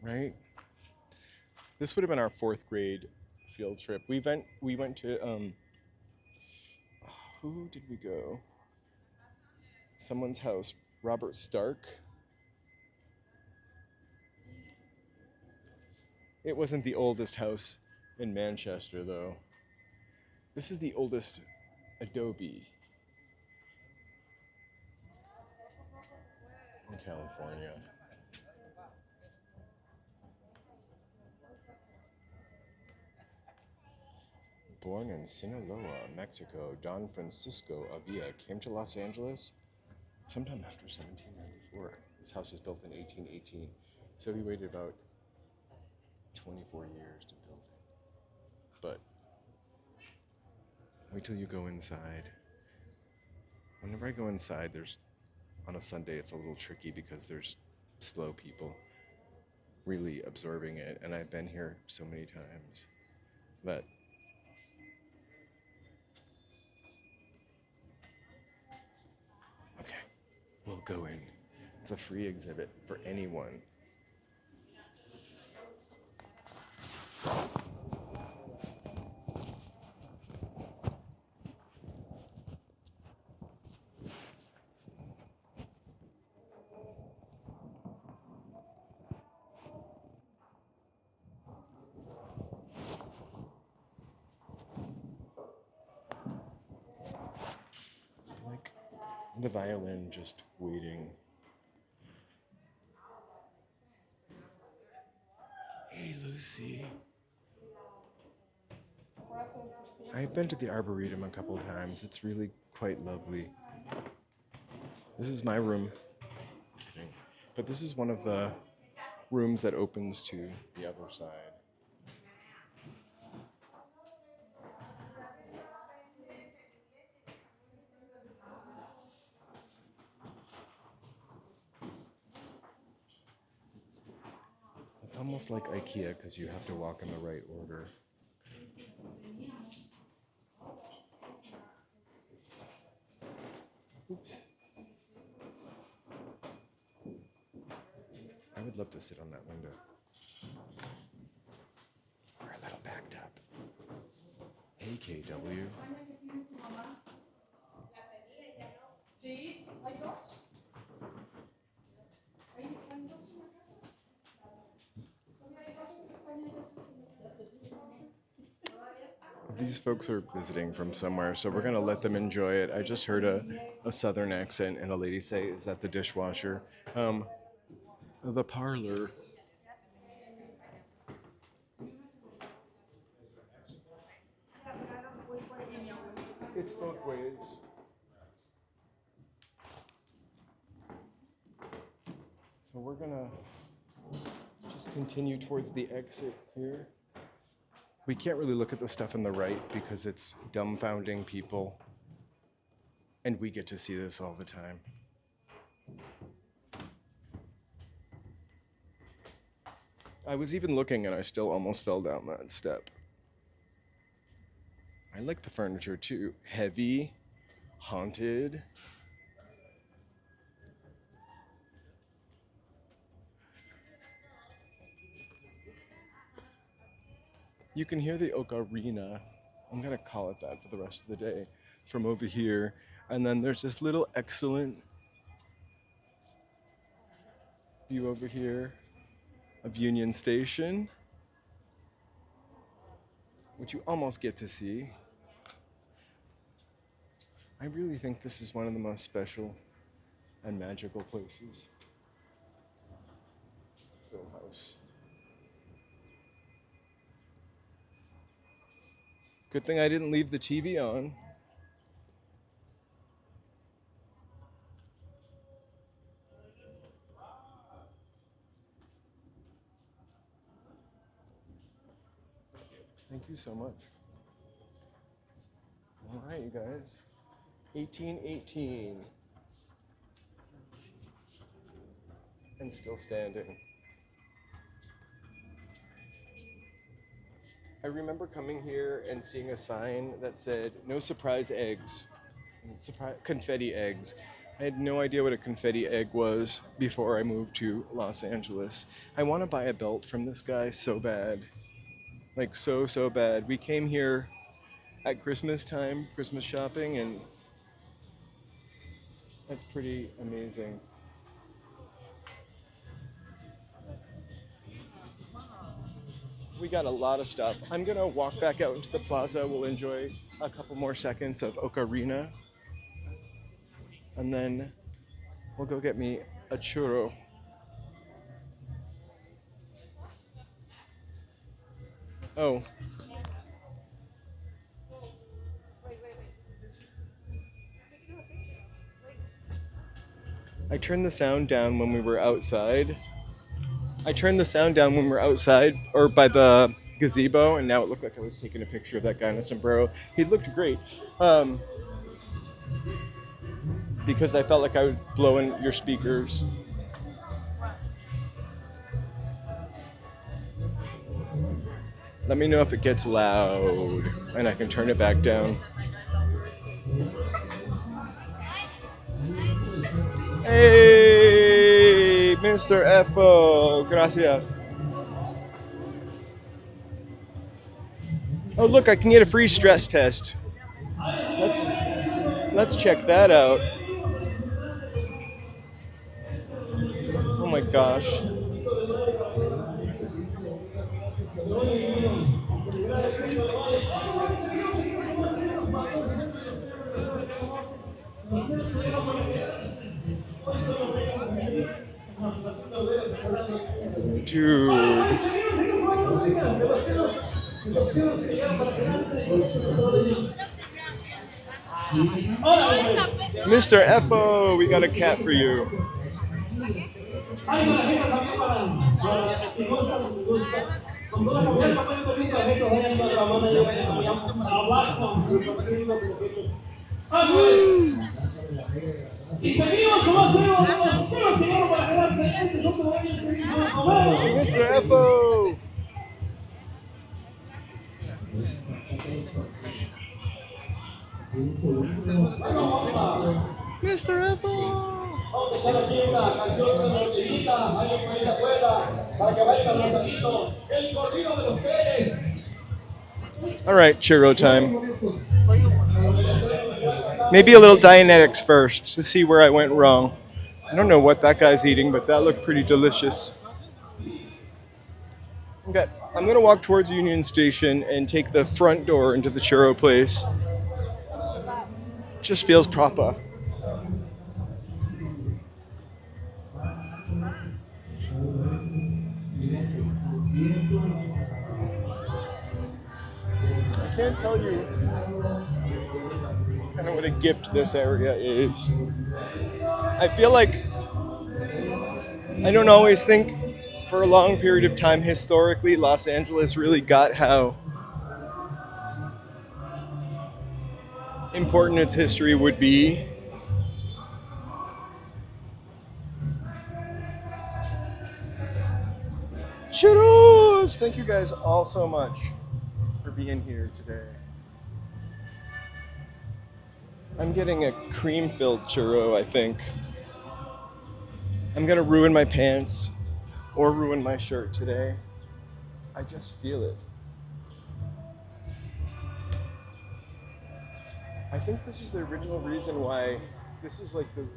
right? This would have been our 4th grade field trip. We went to who did we go? Someone's house, Robert Stark. It wasn't the oldest house in Manchester though. This is the oldest Adobe in California. Born in Sinaloa, Mexico, Don Francisco Avila came to Los Angeles sometime after 1794. This house was built in 1818, so he waited about 24 years to build it. But wait till you go inside. Whenever I go inside, on a Sunday, it's a little tricky because there's slow people really absorbing it, and I've been here so many times. But okay, we'll go in. It's a free exhibit for anyone. Like the violin just waiting. Hey, Lucy. I've been to the Arboretum a couple of times. It's really quite lovely. This is my room. Kidding. But this is one of the rooms that opens to the other side. It's almost like IKEA because you have to walk in the right order. Oops. I would love to sit on that window. We're a little backed up. Hey, KW. These folks are visiting from somewhere, so we're gonna let them enjoy it. I just heard a southern accent and a lady say, "Is that the dishwasher?" The parlor. It's both ways. So we're gonna just continue towards the exit here. We can't really look at the stuff on the right because it's dumbfounding people. And we get to see this all the time. I was even looking and I still almost fell down that step. I like the furniture too. Heavy, haunted. You can hear the ocarina. I'm gonna call it that for the rest of the day from over here. And then there's this little excellent view over here of Union Station, which you almost get to see. I really think this is one of the most special and magical places. This little house. Good thing I didn't leave the TV on. Thank you so much. All right, you guys. 1818. And still standing. I remember coming here and seeing a sign that said, "No surprise eggs." Confetti eggs. I had no idea what a confetti egg was before I moved to Los Angeles. I want to buy a belt from this guy so bad. Like so bad. We came here at Christmas time, Christmas shopping, and that's pretty amazing. We got a lot of stuff. I'm gonna walk back out into the plaza. We'll enjoy a couple more seconds of Ocarina. And then we'll go get me a churro. Oh. I turned the sound down when we were outside. Or by the gazebo, and now it looked like I was taking a picture of that guy in a sombrero. He looked great. Because I felt like I would blow in your speakers. Let me know if it gets loud, and I can turn it back down. Hey, Mr. F.O. Gracias. Oh, look, I can get a free stress test. Let's check that out. Oh my gosh. Dude. Mr. F.O., we got a cat for you. Mr. F.O. Mr. F.O. Vamos a echar aquí una canción de Marcelita, alguien por ahí se acuerda, para que vayan al Taquito, el corrido de los Pérez. All right, churro time. Maybe a little Dianetics first to see where I went wrong. I don't know what that guy's eating, but that looked pretty delicious. Okay, I'm gonna walk towards Union Station and take the front door into the churro place. Just feels proper. I can't tell you kind of what a gift this area is. I feel like I don't always think for a long period of time historically Los Angeles really got how important its history would be. Churros! Thank you guys all so much for being here today. I'm getting a cream-filled churro, I think. I'm gonna ruin my pants or ruin my shirt today. I just feel it. I think this is the original reason why this is like the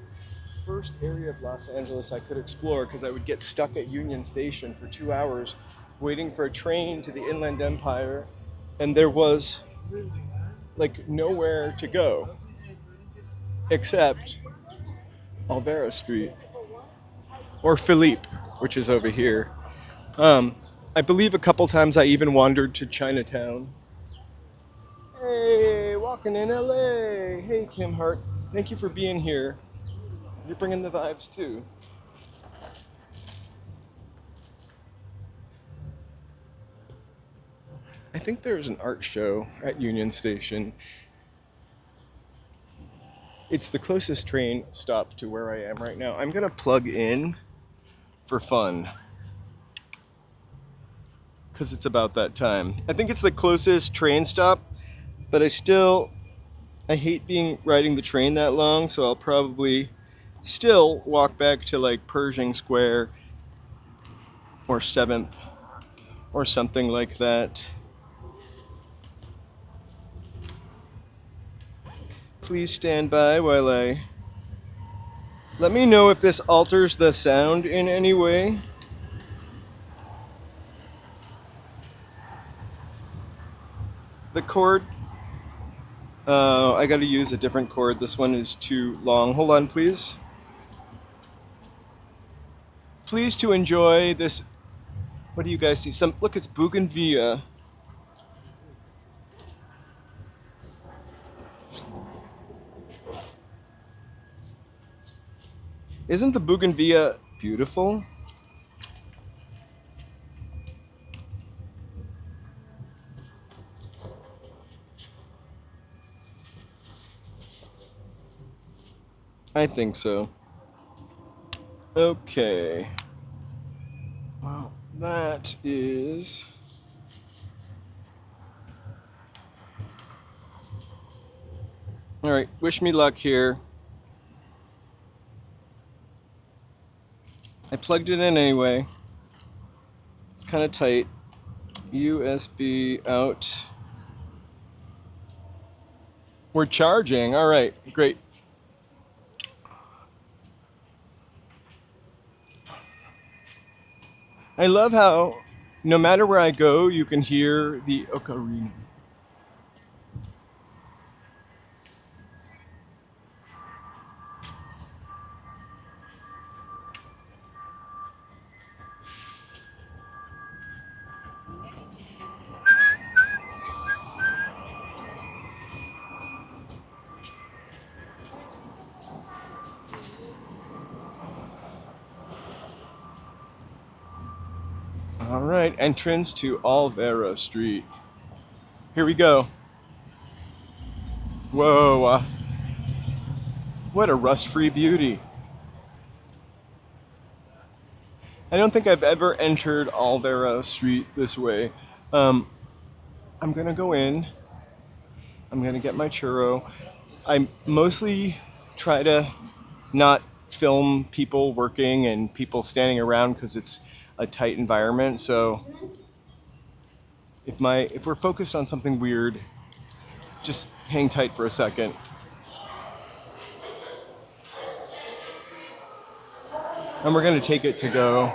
first area of Los Angeles I could explore, because I would get stuck at Union Station for 2 hours waiting for a train to the Inland Empire, and there was like nowhere to go except Olvera Street or Philippe, which is over here. I believe a couple times I even wandered to Chinatown. Hey, walking in LA. Hey, Kim Hart. Thank you for being here. You're bringing the vibes too. I think there's an art show at Union Station. It's the closest train stop to where I am right now. I'm gonna plug in for fun, because it's about that time. I think it's the closest train stop, but I hate riding the train that long, so I'll probably still walk back to like Pershing Square or 7th or something like that. Please stand by while I... Let me know if this alters the sound in any way. The cord... I gotta use a different cord. This one is too long. Hold on, please. Please to enjoy this... What do you guys see? Look, it's bougainvillea. Isn't the bougainvillea beautiful? I think so. Okay. Wow, that is... All right, wish me luck here. I plugged it in anyway. It's kind of tight. USB out. We're charging. All right, great. I love how no matter where I go, you can hear the ocarina. All right, entrance to Olvera Street. Here we go. Whoa, what a rust-free beauty. I don't think I've ever entered Olvera Street this way. I'm gonna go in. I'm gonna get my churro. I mostly try to not film people working and people standing around because it's a tight environment. So if we're focused on something weird, just hang tight for a second. And we're gonna take it to go.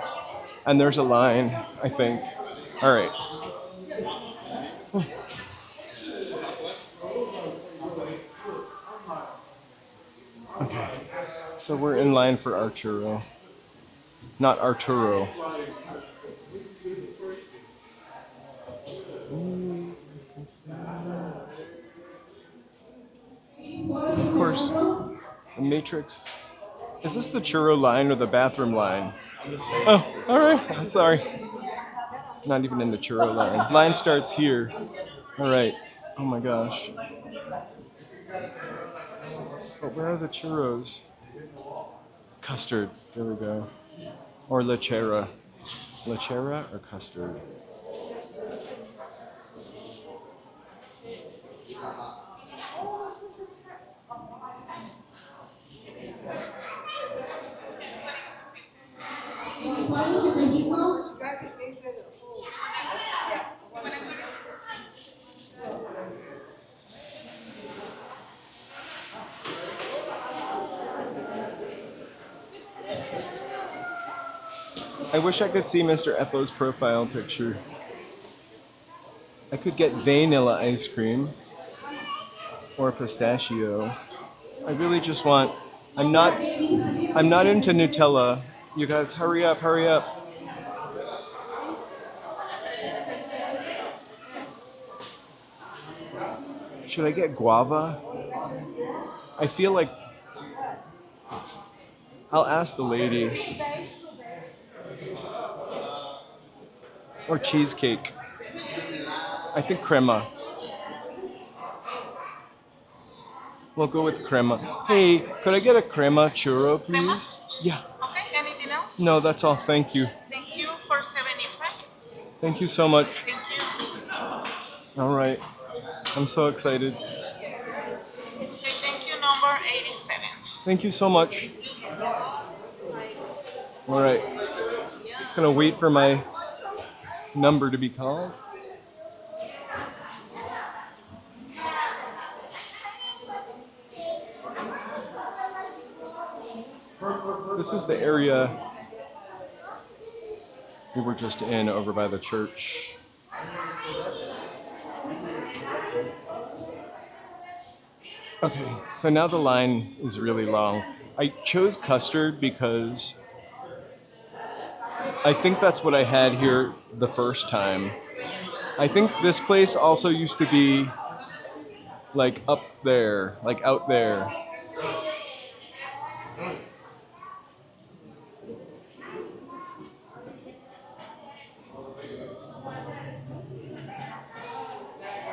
And there's a line, I think. All right. Okay. So we're in line for our churro. Not Arturo. Of course, the Matrix. Is this the churro line or the bathroom line? Oh, all right. Sorry. Not even in the churro line. Line starts here. All right. Oh my gosh. But where are the churros? Custard. There we go. Or lechera. Lechera or custard? I wish I could see Mr. Effo's profile picture. I could get vanilla ice cream or pistachio. I really just want... I'm not into Nutella. You guys, hurry up, hurry up. Should I get guava? I feel like... I'll ask the lady. Or cheesecake. I think crema. We'll go with crema. Hey, could I get a crema churro, please? Yeah. Okay, anything else? No, that's all. Thank you. Thank you for 75. Thank you so much. Thank you. All right. I'm so excited. Okay, thank you, number 87. Thank you so much. All right. Just gonna wait for my number to be called. This is the area we were just in over by the church. Okay, so now the line is really long. I chose custard because I think that's what I had here the first time. I think this place also used to be like up there, like out there.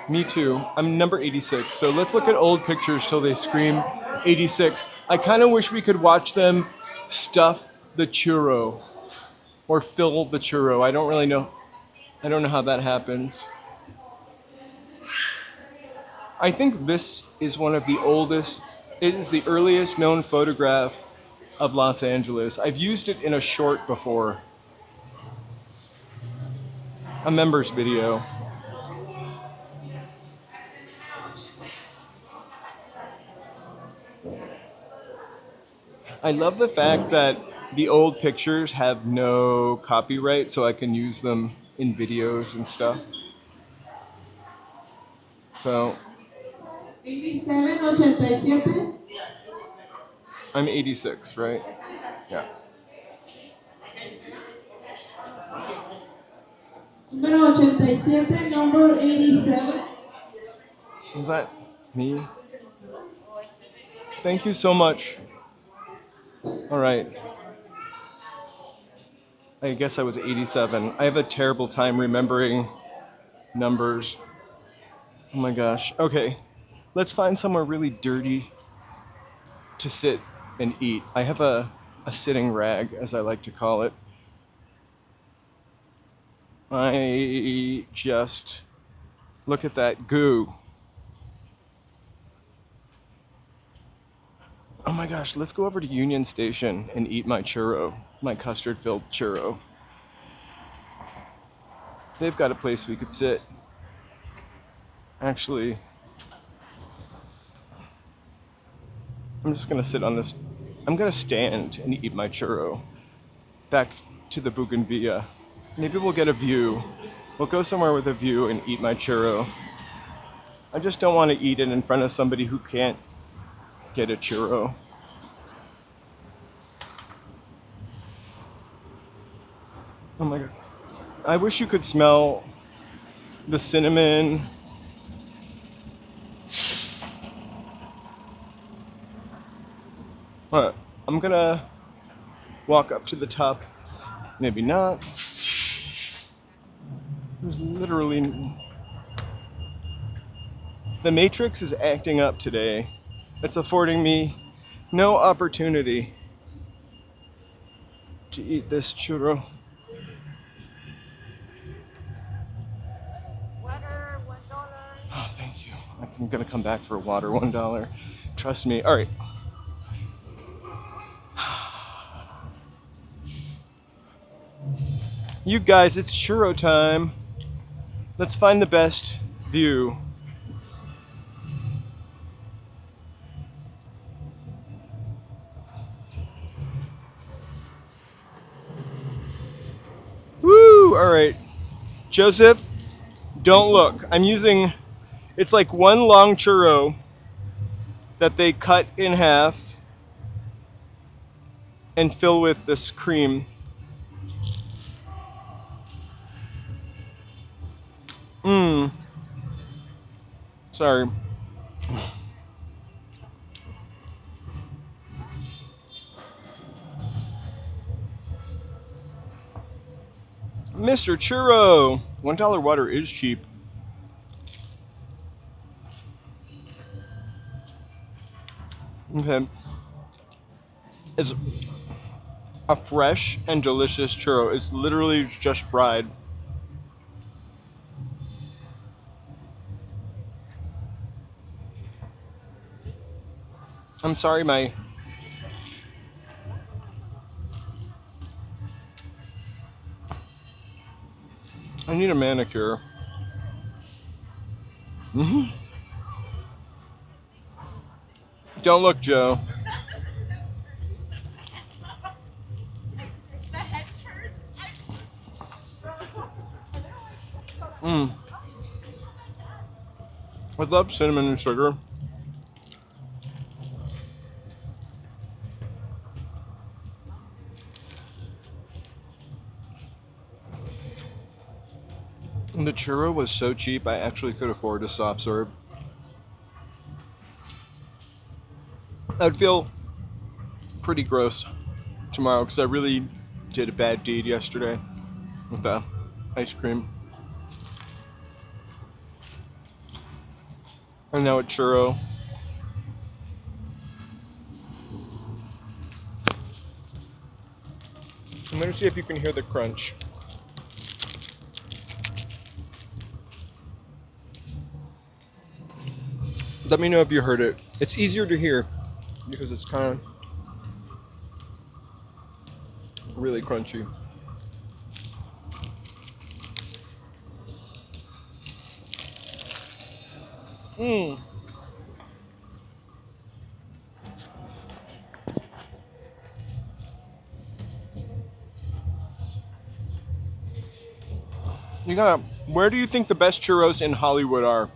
Me too. I'm number 86. So let's look at old pictures till they scream 86. I kind of wish we could watch them stuff the churro or fill the churro. I don't really know. I don't know how that happens. I think this is one of the oldest, it is the earliest known photograph of Los Angeles. I've used it in a short before. A members video. I love the fact that the old pictures have no copyright, so I can use them in videos and stuff. So 87, 87. I'm 86, right? Yeah. Número 87, number 87. Was that me? Thank you so much. All right. I guess I was 87. I have a terrible time remembering numbers. Oh my gosh. Okay. Let's find somewhere really dirty to sit and eat. I have a sitting rag, as I like to call it. I just look at that goo. Oh my gosh, let's go over to Union Station and eat my churro, my custard-filled churro. They've got a place we could sit. Actually, I'm just gonna sit on this. I'm gonna stand and eat my churro. Back to the Bougainvillea. Maybe we'll get a view. We'll go somewhere with a view and eat my churro. I just don't want to eat it in front of somebody who can't get a churro. Oh my god. I wish you could smell the cinnamon. Alright, I'm gonna walk up to the top. Maybe not. There's literally... The Matrix is acting up today. It's affording me no opportunity to eat this churro. Water, $1. Oh, thank you. I'm gonna come back for water, $1. Trust me. All right. You guys, it's churro time. Let's find the best view. Woo! All right. Joseph, don't look. I'm using, it's like one long churro that they cut in half and fill with this cream. Sorry. Mr. Churro! $1 water is cheap. Okay. It's a fresh and delicious churro. It's literally just fried. I'm sorry, I need a manicure. Mm-hmm. Don't look, Joe. I love cinnamon and sugar. And the churro was so cheap, I actually could afford a soft serve. I'd feel pretty gross tomorrow because I really did a bad deed yesterday with the ice cream. And now a churro. I'm gonna see if you can hear the crunch. Let me know if you heard it. It's easier to hear because it's kind of really crunchy. Where do you think the best churros in Hollywood are?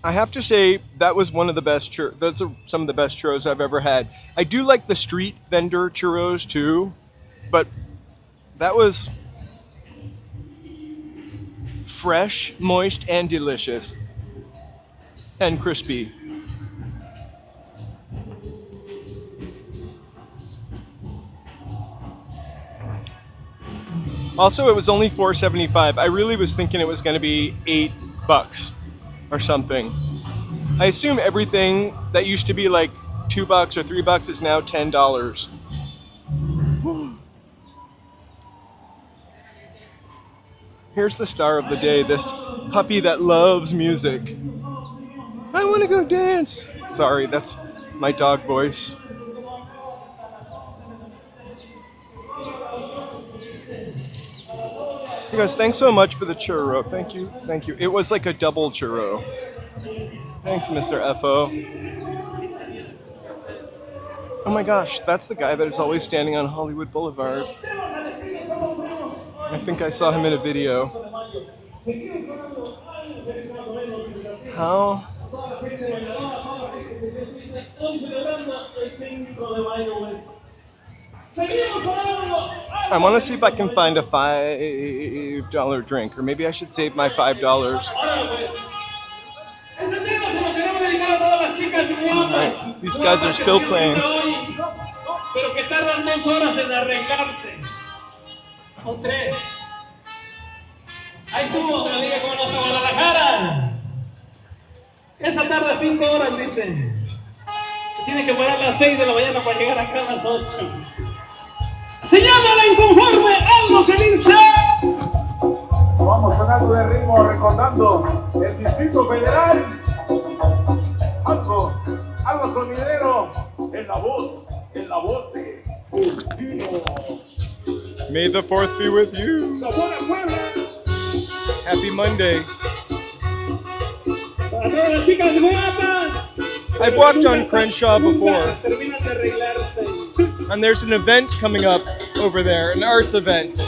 I have to say that was one of the best those are some of the best churros I've ever had. I do like the street vendor churros too, but that was fresh, moist, and delicious. And crispy. Also, it was only $4.75. I really was thinking it was going to be $8 or something. I assume everything that used to be like $2 or $3 is now $10. Here's the star of the day, this puppy that loves music. I want to go dance. Sorry, that's my dog voice. You guys, thanks so much for the churro. Thank you, thank you. It was like a double churro. Thanks, Mr. FO. Oh my gosh, that's the guy that is always standing on Hollywood Boulevard. I think I saw him in a video. How? I want to see if I can find a $5 drink, or maybe I should save my $5. Right, these guys are still playing. Ahí estuvo, la liga con los Guadalajara. Esa tarda 5 horas, dice. Se tiene que parar a las 6 de la mañana para llegar acá a las 8. Se llama La Inconforme, algo que dice. Vamos sonando de ritmo, recordando el Distrito Federal. Algo sonidero en la voz de May the 4th be with you. Happy Monday. I've walked on Crenshaw before. And there's an event coming up over there, an arts event.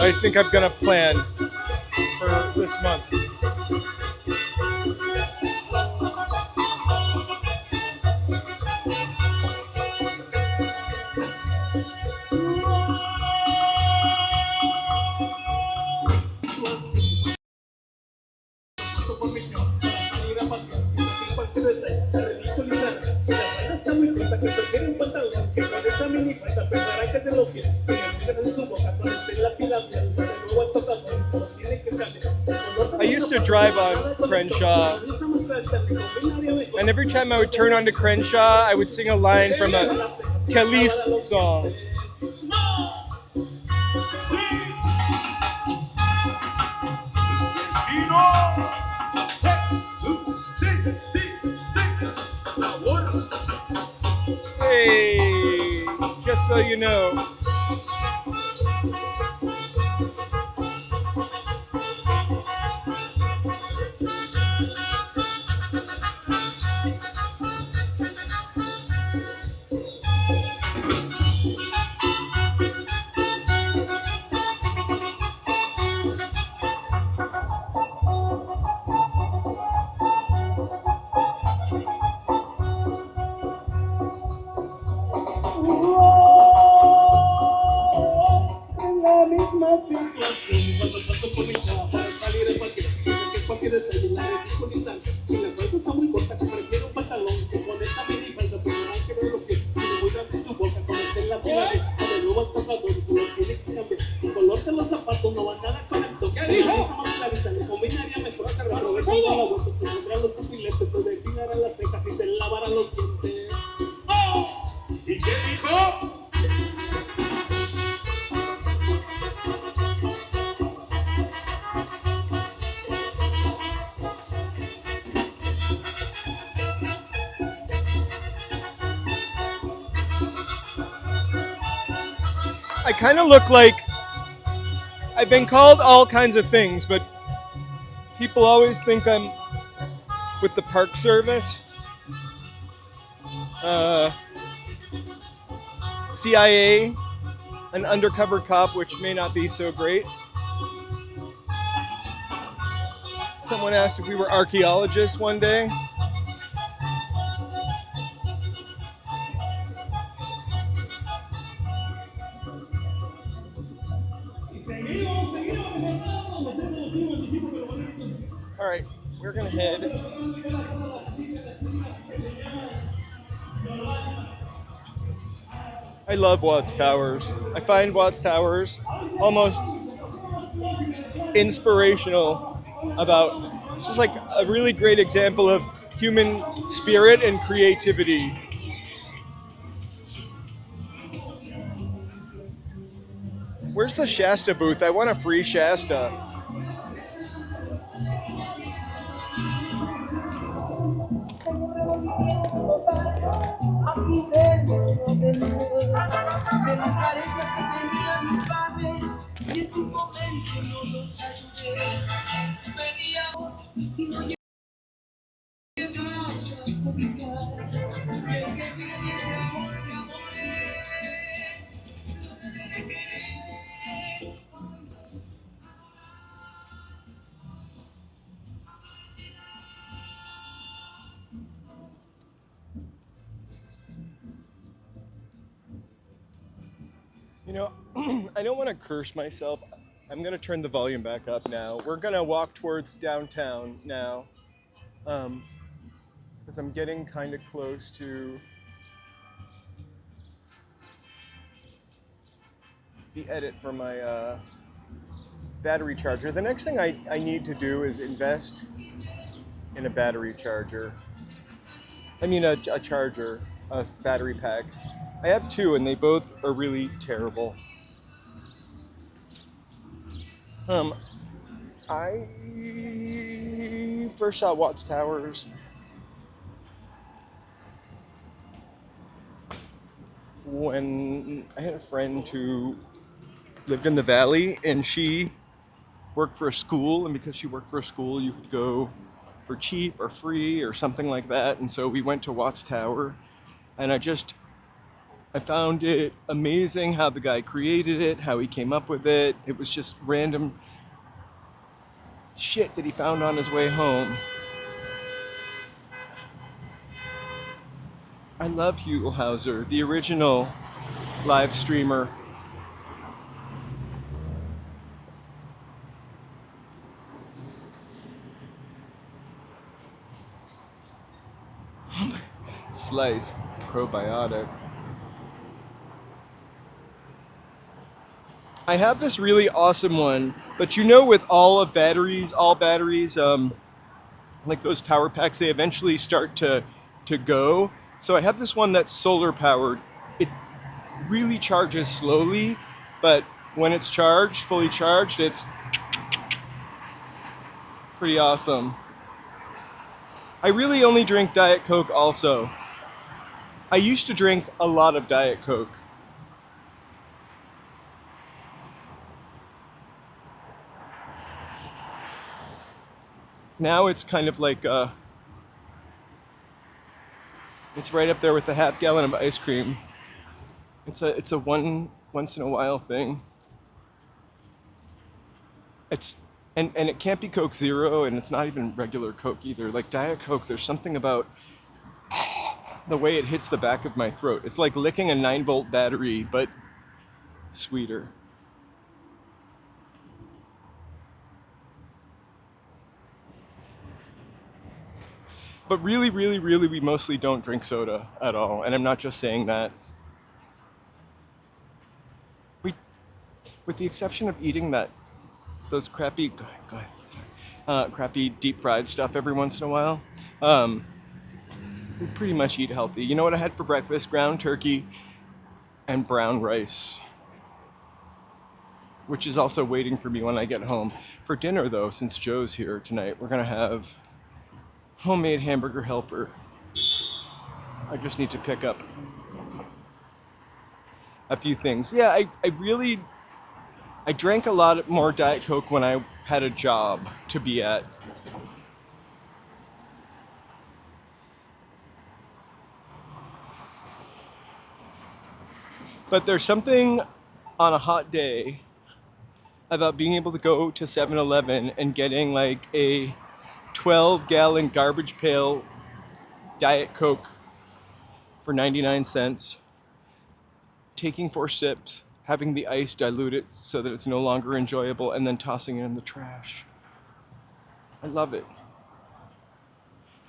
I think I'm gonna plan for this month. I used to drive on Crenshaw, and every time I would turn onto Crenshaw, I would sing a line from a Khalees song. Hey, so you know. En la misma situación, cuando paso por mi casa para salir al parque, que cualquier detalle la ridiculizan. Y la fuerza está muy corta, que prefiero un pantalón que con esta minifalda, pero no hay que ver los pies. Tiene muy grande su boca, conocer la pirámide, con el nuevo pasador, y color tiene que cambiar. El color de los zapatos no va nada con esto. ¿Qué dijo? La cosa más clarita, le combinaría mejor. Aprovecho toda la bolsa, se pondrán los pupiletes, se destinarán las cejas y se lavarán los dientes. ¿Y qué dijo? I kind of look like I've been called all kinds of things, but people always think I'm with the Park Service, CIA, an undercover cop, which may not be so great. Someone asked if we were archaeologists one day. All right, we're gonna head. I love Watts Towers. I find Watts Towers almost inspirational about, it's just like a really great example of human spirit and creativity. Where's the Shasta booth? I want a free Shasta. You know, I don't want to curse myself. I'm going to turn the volume back up now. We're going to walk towards downtown now, because I'm getting kind of close to the edit for my battery charger. The next thing I need to do is invest in a battery charger. I mean a charger, a battery pack. I have two and they both are really terrible. I first saw Watts Towers when I had a friend who lived in the valley and she worked for a school, and because she worked for a school you could go for cheap or free or something like that, and so we went to Watts Tower, and I found it amazing how the guy created it, how he came up with it. It was just random shit that he found on his way home. I love Hugo Hauser, the original live streamer. Slice probiotic. I have this really awesome one, but you know, with all batteries, like those power packs, they eventually start to go. So I have this one that's solar powered. It really charges slowly, but when it's charged, fully charged, it's pretty awesome. I really only drink Diet Coke also. I used to drink a lot of Diet Coke. Now it's kind of like, it's right up there with the half gallon of ice cream. It's a once in a while thing. It's and it can't be Coke Zero, and it's not even regular Coke either. Like Diet Coke, there's something about the way it hits the back of my throat. It's like licking a 9-volt battery, but sweeter. But really, really, really, we mostly don't drink soda at all, and I'm not just saying that. We, with the exception of eating those crappy, go ahead, sorry, crappy deep fried stuff every once in a while, we pretty much eat healthy. You know what I had for breakfast? Ground turkey and brown rice, which is also waiting for me when I get home. For dinner though, since Joe's here tonight, we're gonna have homemade hamburger helper. I just need to pick up a few things. Yeah, I drank a lot more Diet Coke when I had a job to be at. But there's something on a hot day about being able to go to 7-Eleven and getting like a 12-gallon garbage pail Diet Coke for 99 cents, taking 4 sips, having the ice dilute it so that it's no longer enjoyable, and then tossing it in the trash. I love it.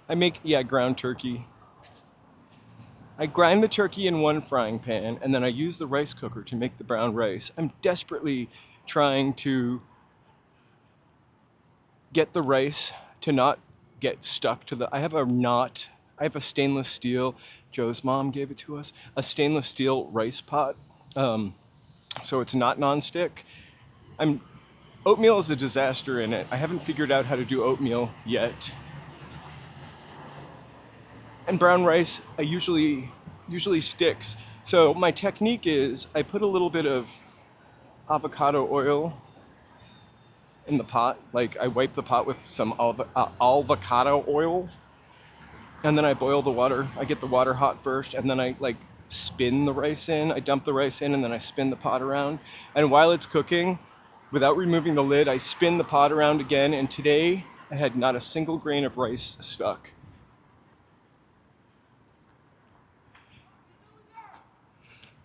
I make, ground turkey. I grind the turkey in one frying pan, and then I use the rice cooker to make the brown rice. I'm desperately trying to get the rice to not get stuck to I have a stainless steel, Joe's mom gave it to us, a stainless steel rice pot, so it's not nonstick. Oatmeal is a disaster in it. I haven't figured out how to do oatmeal yet. And brown rice, I usually sticks. So my technique is I put a little bit of avocado oil in the pot. Like I wipe the pot with some avocado oil, and then I boil the water. I get the water hot first, and then I like spin the rice in. I dump the rice in, and then I spin the pot around. And while it's cooking, without removing the lid, I spin the pot around again. And today I had not a single grain of rice stuck.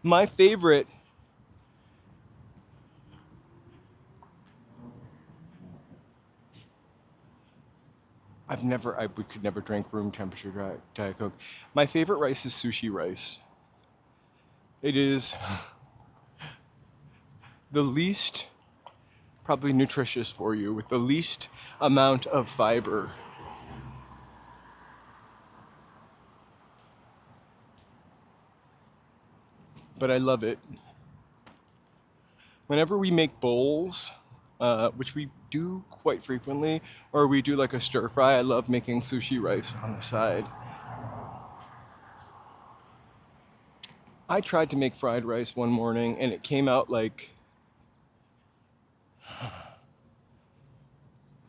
My favorite we could never drink room temperature Diet Coke. My favorite rice is sushi rice. It is the least probably nutritious for you, with the least amount of fiber. But I love it. Whenever we make bowls, which we do quite frequently, or we do like a stir fry, I love making sushi rice on the side. I tried to make fried rice one morning and it came out like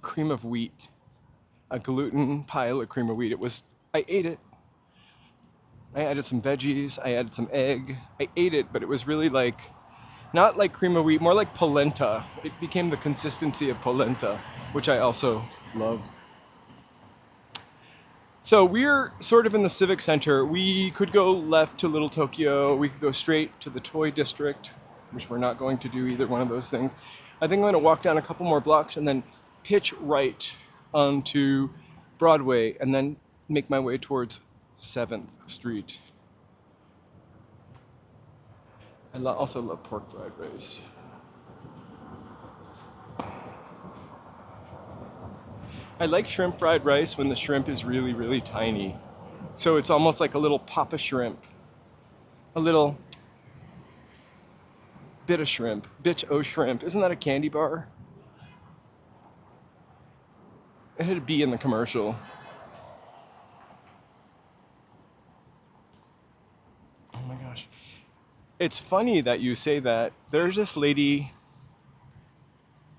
cream of wheat, a gluten pile of cream of wheat. I ate it. I added some veggies, I added some egg. I ate it, but it was really like, not like cream of wheat, more like polenta. It became the consistency of polenta, which I also love. So we're sort of in the Civic Center. We could go left to Little Tokyo. We could go straight to the Toy District, which we're not going to do either one of those things. I think I'm gonna walk down a couple more blocks and then pitch right onto Broadway and then make my way towards 7th Street. I also love pork fried rice. I like shrimp fried rice when the shrimp is really, really tiny. So it's almost like a little papa shrimp. A little bit of shrimp. Bitch o shrimp. Isn't that a candy bar? It had a B in the commercial. Oh my gosh. It's funny that you say that. There's this lady,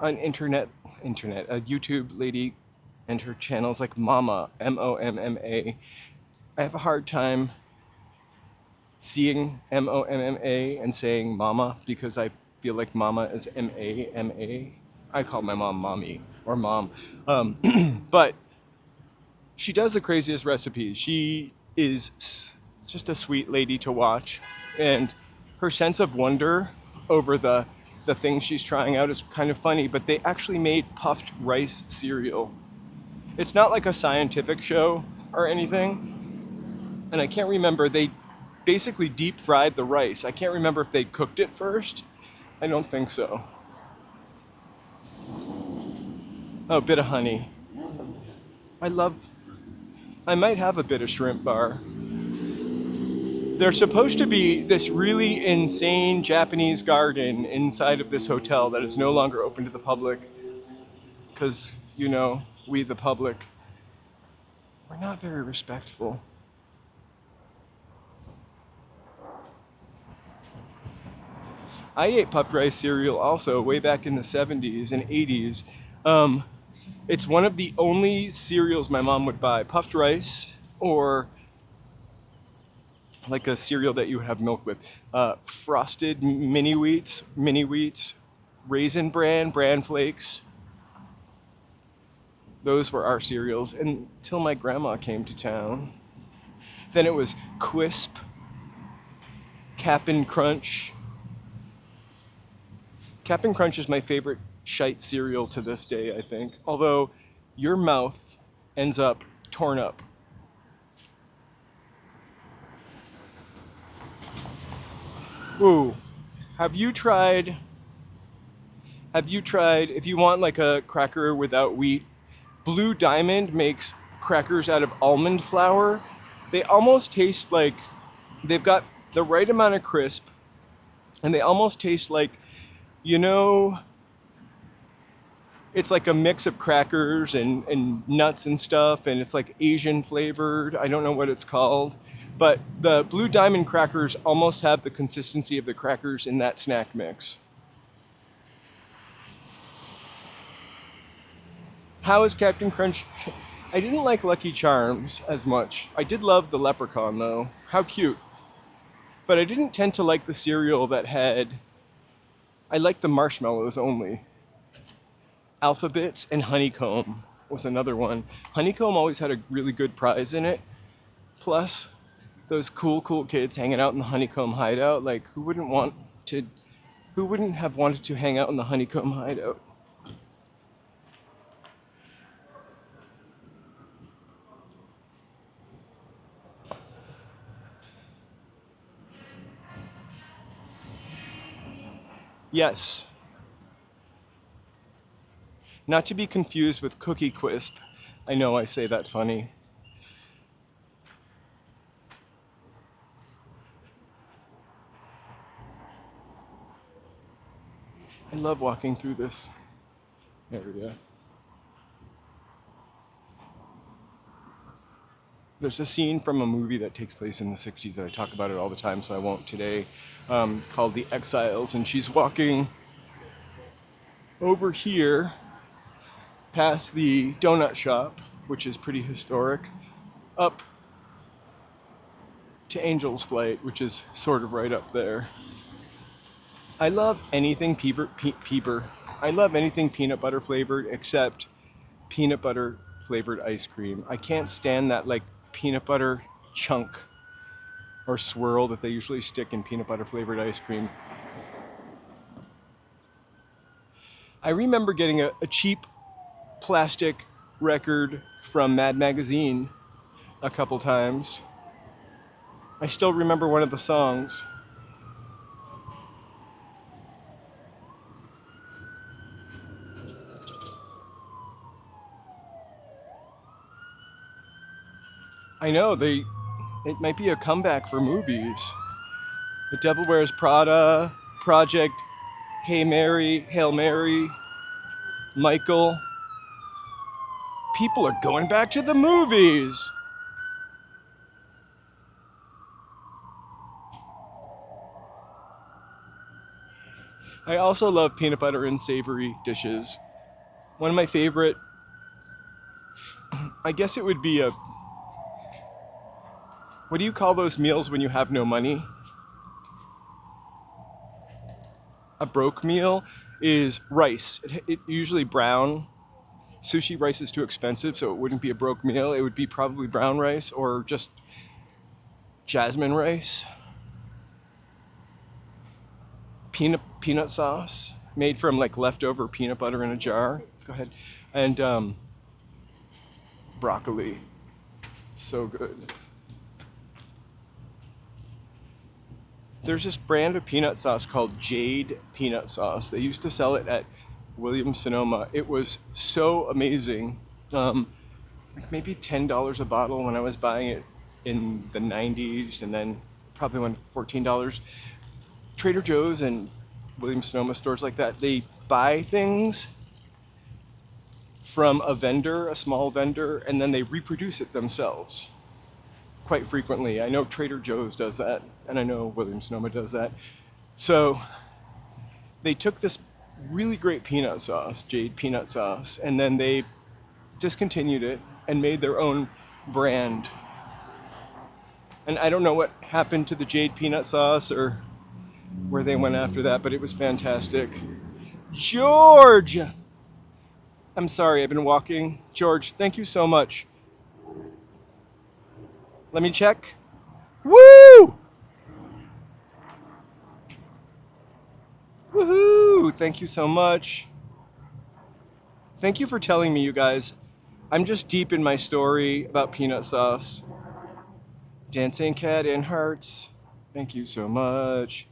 a YouTube lady and her channel's like Mama, Momma. I have a hard time seeing Momma and saying Mama because I feel like Mama is Mama. I call my mom Mommy or Mom. But she does the craziest recipes. She is just a sweet lady to watch, and her sense of wonder over the things she's trying out is kind of funny. But they actually made puffed rice cereal. It's not like a scientific show or anything, and I can't remember. They basically deep fried the rice. I can't remember if they cooked it first. I don't think so. Oh, a bit of honey. I might have a bit of shrimp bar. There's supposed to be this really insane Japanese garden inside of this hotel that is no longer open to the public because, you know, we the public, we're not very respectful. I ate puffed rice cereal also way back in the 70s and 80s. It's one of the only cereals my mom would buy. Puffed rice or like a cereal that you would have milk with. Frosted mini wheats, Raisin Bran Flakes. Those were our cereals until my grandma came to town. Then it was Quisp, Cap'n Crunch. Cap'n Crunch is my favorite shite cereal to this day, I think. Although your mouth ends up torn up. Ooh, have you tried, if you want like a cracker without wheat, Blue Diamond makes crackers out of almond flour. They almost taste like, they've got the right amount of crisp, and they almost taste like, you know, it's like a mix of crackers and nuts and stuff, and it's like Asian flavored. I don't know what it's called. But the Blue Diamond crackers almost have the consistency of the crackers in that snack mix. How is Captain Crunch? I didn't like Lucky Charms as much. I did love the leprechaun though. How cute. But I didn't tend to like the cereal that had, I liked the marshmallows only. Alphabets and Honeycomb was another one. Honeycomb always had a really good prize in it. Plus, those cool kids hanging out in the Honeycomb hideout. Like, who wouldn't have wanted to hang out in the Honeycomb hideout? Yes. Not to be confused with Cookie Quisp. I know I say that funny. I love walking through this area. There's a scene from a movie that takes place in the 60s that I talk about it all the time, so I won't today, called The Exiles, and she's walking over here past the donut shop, which is pretty historic, up to Angel's Flight, which is sort of right up there. I love anything I love anything peanut butter flavored except peanut butter flavored ice cream. I can't stand that like peanut butter chunk or swirl that they usually stick in peanut butter flavored ice cream. I remember getting a cheap plastic record from Mad Magazine a couple times. I still remember one of the songs. I know, it might be a comeback for movies. The Devil Wears Prada, Project Hail Mary, Michael. People are going back to the movies. I also love peanut butter and savory dishes. One of my favorite I guess it would be a, what do you call those meals when you have no money? A broke meal is rice. It usually brown. Sushi rice is too expensive, so it wouldn't be a broke meal. It would be probably brown rice or just jasmine rice. Peanut sauce made from like leftover peanut butter in a jar. Go ahead. And broccoli. So good. There's this brand of peanut sauce called Jade peanut sauce. They used to sell it at Williams-Sonoma. It was so amazing. Like maybe $10 a bottle when I was buying it in the 90s, and then probably went $14. Trader Joe's and Williams-Sonoma stores like that, they buy things from a vendor, a small vendor, and then they reproduce it themselves quite frequently. I know Trader Joe's does that, and I know Williams-Sonoma does that. So they took this really great peanut sauce, Jade peanut sauce, and then they discontinued it and made their own brand. And I don't know what happened to the Jade peanut sauce or where they went after that, but it was fantastic. George! I'm sorry, I've been walking. George, thank you so much. Let me check. Woo! Woohoo! Thank you so much. Thank you for telling me, you guys. I'm just deep in my story about peanut sauce. Dancing cat in hearts. Thank you so much.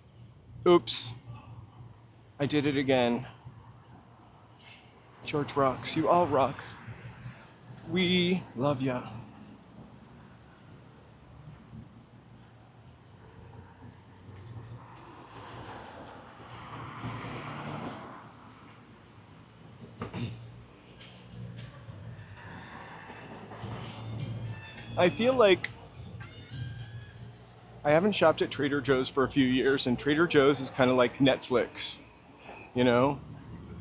Oops. I did it again. George rocks. You all rock. We love ya. I feel like I haven't shopped at Trader Joe's for a few years, and Trader Joe's is kind of like Netflix, you know?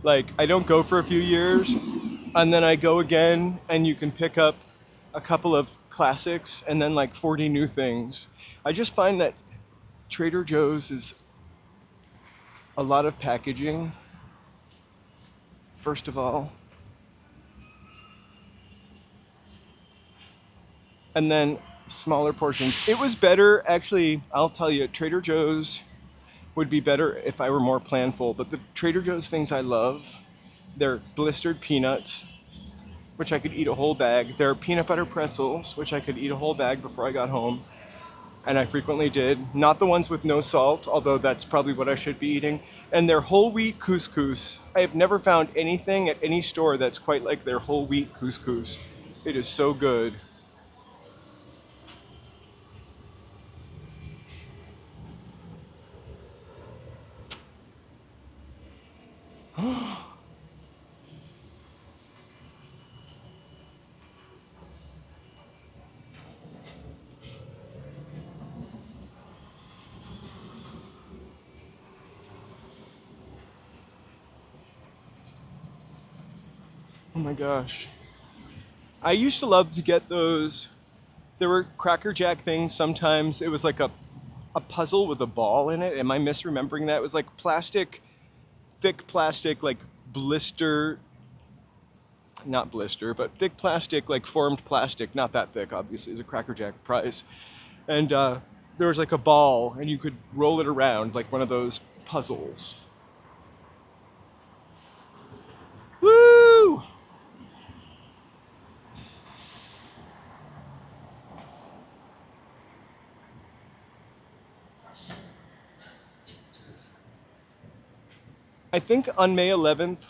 Like, I don't go for a few years, and then I go again, and you can pick up a couple of classics, and then like 40 new things. I just find that Trader Joe's is a lot of packaging, first of all. And then smaller portions. It was better, actually, I'll tell you, Trader Joe's would be better if I were more planful, but the Trader Joe's things I love, they're blistered peanuts, which I could eat a whole bag. They're peanut butter pretzels, which I could eat a whole bag before I got home, and I frequently did. Not the ones with no salt, although that's probably what I should be eating. And their whole wheat couscous. I have never found anything at any store that's quite like their whole wheat couscous. It is so good. Oh my gosh. I used to love to get those. There were Cracker Jack things sometimes. It was like a puzzle with a ball in it. Am I misremembering that? It was like plastic, thick plastic, like blister, not blister, but thick plastic, like formed plastic. Not that thick, obviously, is a Cracker Jack prize. And there was like a ball, and you could roll it around like one of those puzzles. Woo! I think on May 11th,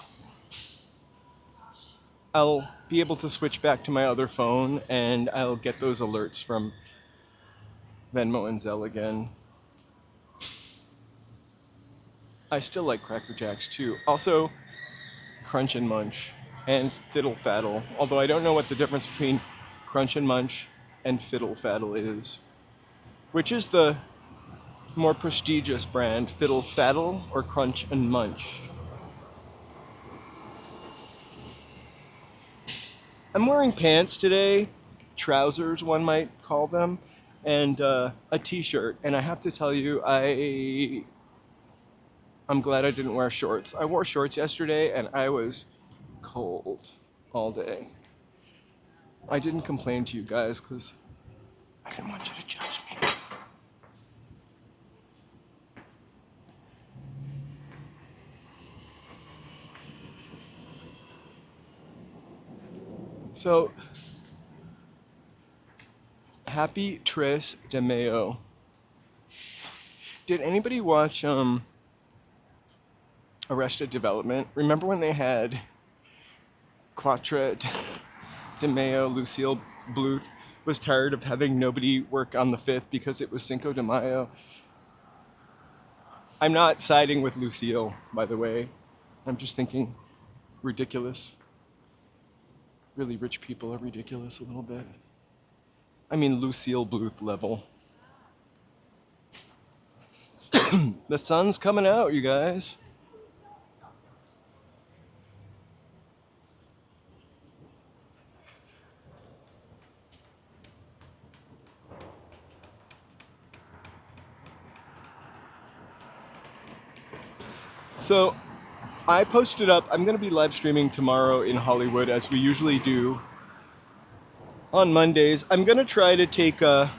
I'll be able to switch back to my other phone, and I'll get those alerts from Venmo and Zelle again. I still like Cracker Jacks too. Also, Crunch and Munch and Fiddle Faddle, although I don't know what the difference between Crunch and Munch and Fiddle Faddle is. Which is the more prestigious brand, Fiddle Faddle or Crunch and Munch? I'm wearing pants today, trousers one might call them, and a t-shirt. And I have to tell you, I'm glad I didn't wear shorts. I wore shorts yesterday and I was cold all day. I didn't complain to you guys because I didn't want you to judge me. So, happy Tris de Mayo. Did anybody watch Arrested Development? Remember when they had Quatre de Mayo, Lucille Bluth was tired of having nobody work on the 5th because it was Cinco de Mayo? I'm not siding with Lucille, by the way. I'm just thinking ridiculous. Really rich people are ridiculous a little bit. I mean Lucille Bluth level. The sun's coming out, you guys. So I posted up, I'm going to be live streaming tomorrow in Hollywood as we usually do on Mondays. I'm going to try to take a,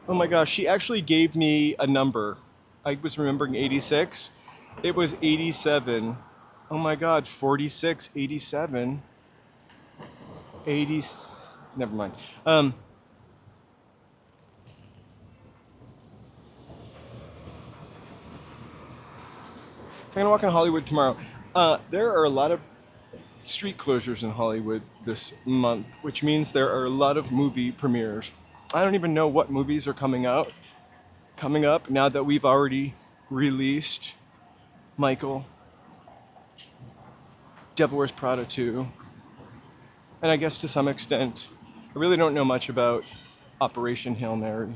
oh my gosh, she actually gave me a number. I was remembering 86. It was 87. Oh my God, 46, 87, 80, never mind. So I'm gonna walk in Hollywood tomorrow. There are a lot of street closures in Hollywood this month, which means there are a lot of movie premieres. I don't even know what movies are coming up now that we've already released Michael, Devil Wears Prada 2, and I guess to some extent, I really don't know much about Operation Hail Mary.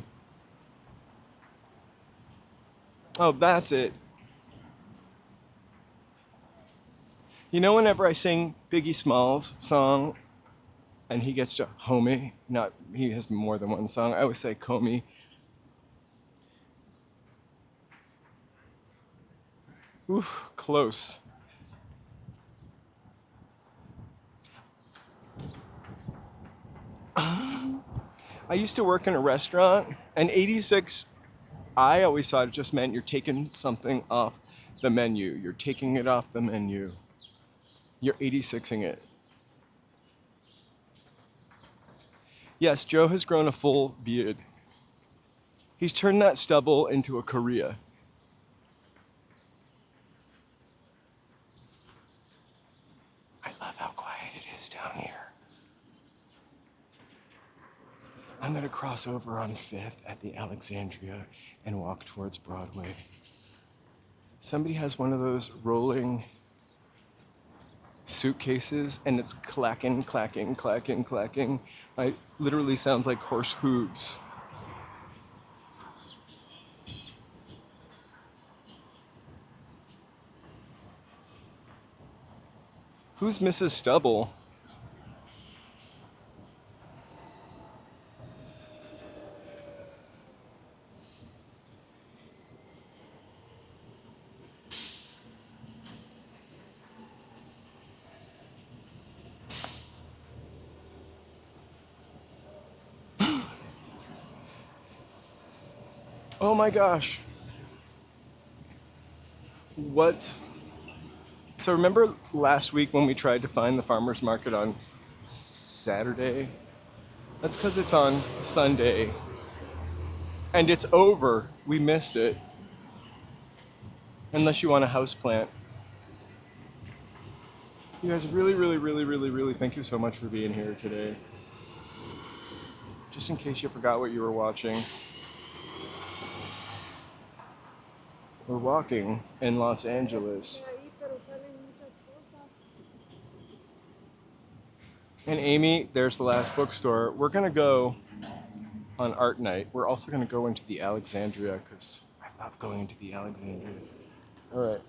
Oh, that's it. You know, whenever I sing Biggie Smalls' song, and he gets to homie, he has more than one song, I always say Comey. Oof, close. I used to work in a restaurant, and 86, I always thought it just meant you're taking something off the menu. You're taking it off the menu. You're 86ing it. Yes, Joe has grown a full beard. He's turned that stubble into a Korea. I love how quiet it is down here. I'm gonna cross over on 5th at the Alexandria and walk towards Broadway. Somebody has one of those rolling suitcases and it's clacking, clacking, clacking, clacking. It literally sounds like horse hooves. Who's Mrs. Stubble? Oh my gosh. What? So remember last week when we tried to find the farmer's market on Saturday? That's because it's on Sunday. And it's over. We missed it. Unless you want a house plant. You guys really thank you so much for being here today. Just in case you forgot what you were watching. We're walking in Los Angeles. And Amy, there's the last bookstore. We're gonna go on art night. We're also gonna go into the Alexandria because I love going into the Alexandria. All right.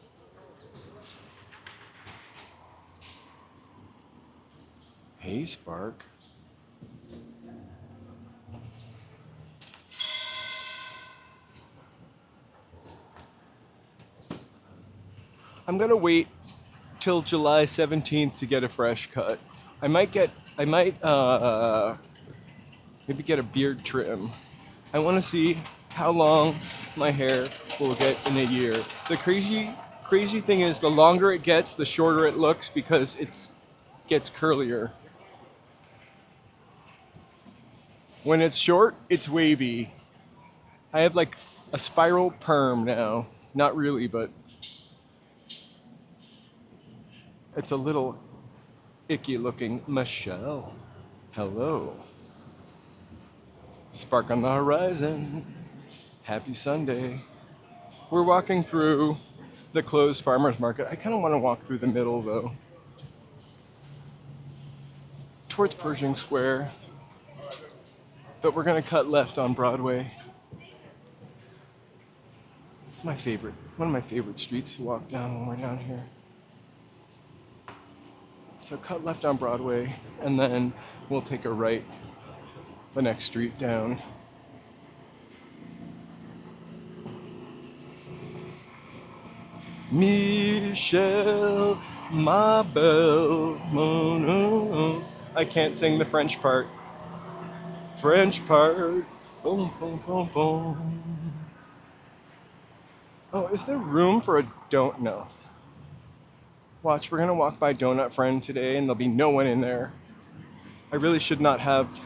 Hey, Spark. I'm gonna wait till July 17th to get a fresh cut. I might maybe get a beard trim. I want to see how long my hair will get in a year. The crazy thing is the longer it gets, the shorter it looks because it gets curlier. When it's short, it's wavy. I have like a spiral perm now. Not really, but it's a little icky looking. Michelle, hello. Spark on the horizon. Happy Sunday. We're walking through the closed farmer's market. I kind of want to walk through the middle though. Towards Pershing Square. But we're gonna cut left on Broadway. It's my favorite, one of my favorite streets to walk down when we're down here. So cut left on Broadway, and then we'll take a right the next street down. Michelle, ma belle, mon, oh. I can't sing the French part. French part. Boom, boom, boom, boom. Oh, is there room for a don't know? Watch, we're gonna walk by Donut Friend today and there'll be no one in there. I really should not have.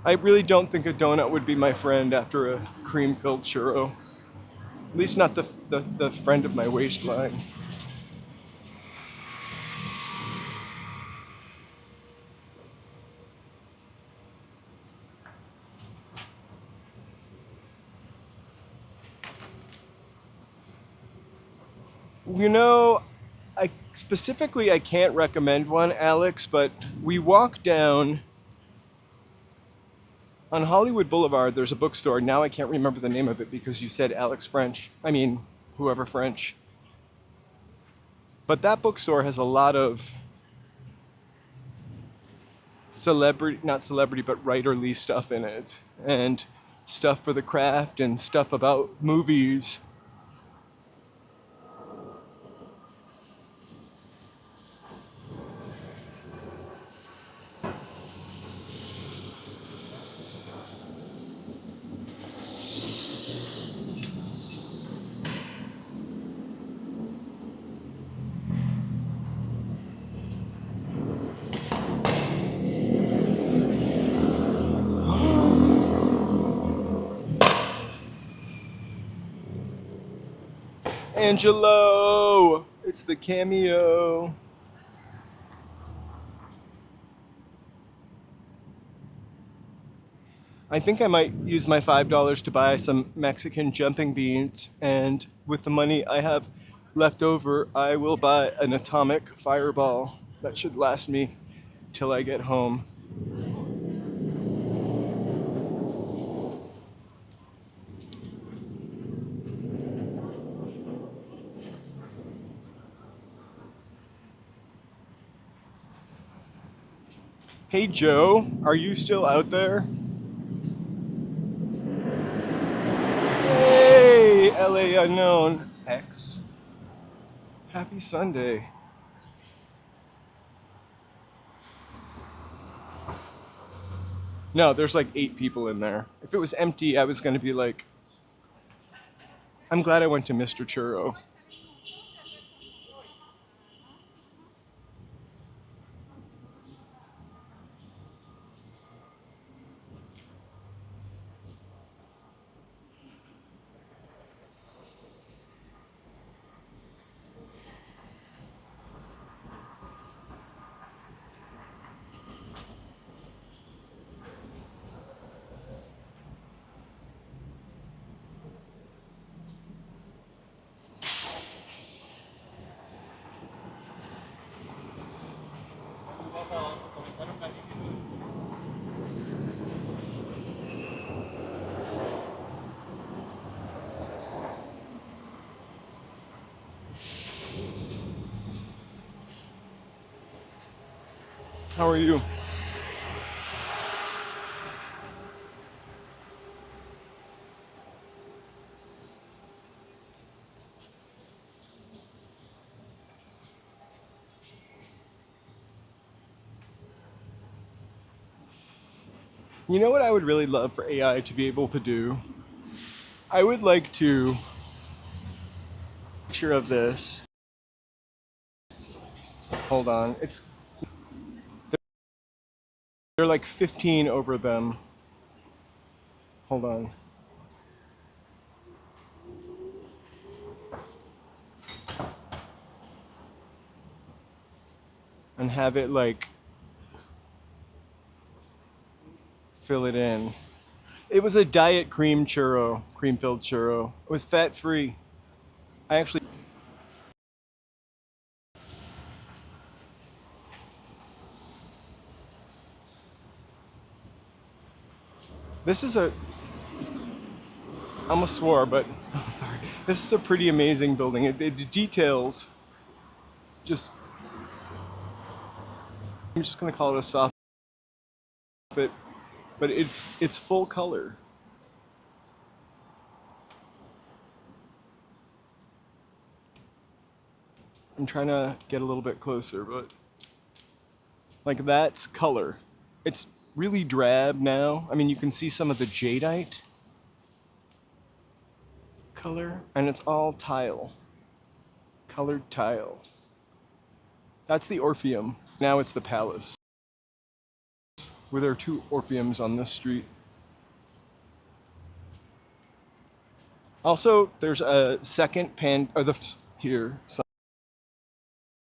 I really don't think a donut would be my friend after a cream-filled churro. At least not the friend of my waistline. You know, I can't recommend one, Alex, but we walk down on Hollywood Boulevard. There's a bookstore. Now I can't remember the name of it because you said Alex French. I mean, whoever French. But that bookstore has a lot of not celebrity, but writerly stuff in it. And stuff for the craft and stuff about movies. Angelo! It's the cameo. I think I might use my $5 to buy some Mexican jumping beans, and with the money I have left over, I will buy an atomic fireball. That should last me till I get home. Hey Joe, are you still out there? Hey, LA Unknown X. Happy Sunday. No, there's like 8 people in there. If it was empty, I was gonna be like, I'm glad I went to Mr. Churro. How are you? You know what I would really love for AI to be able to do? I would like to picture of this. Hold on. It's there are like 15 over them. Hold on. And have it like fill it in. It was a diet cream churro, cream-filled churro. It was fat-free. I actually This is a I almost swore, but oh, sorry. This is a pretty amazing building. The details just I'm just gonna call it a soft fit, but it's full color. I'm trying to get a little bit closer, but like that's color. It's really drab now. I mean, you can see some of the jadeite color, and it's all tile, colored tile. That's the Orpheum. Now it's the Palace, where there are two Orpheums on this street. Also, there's a second here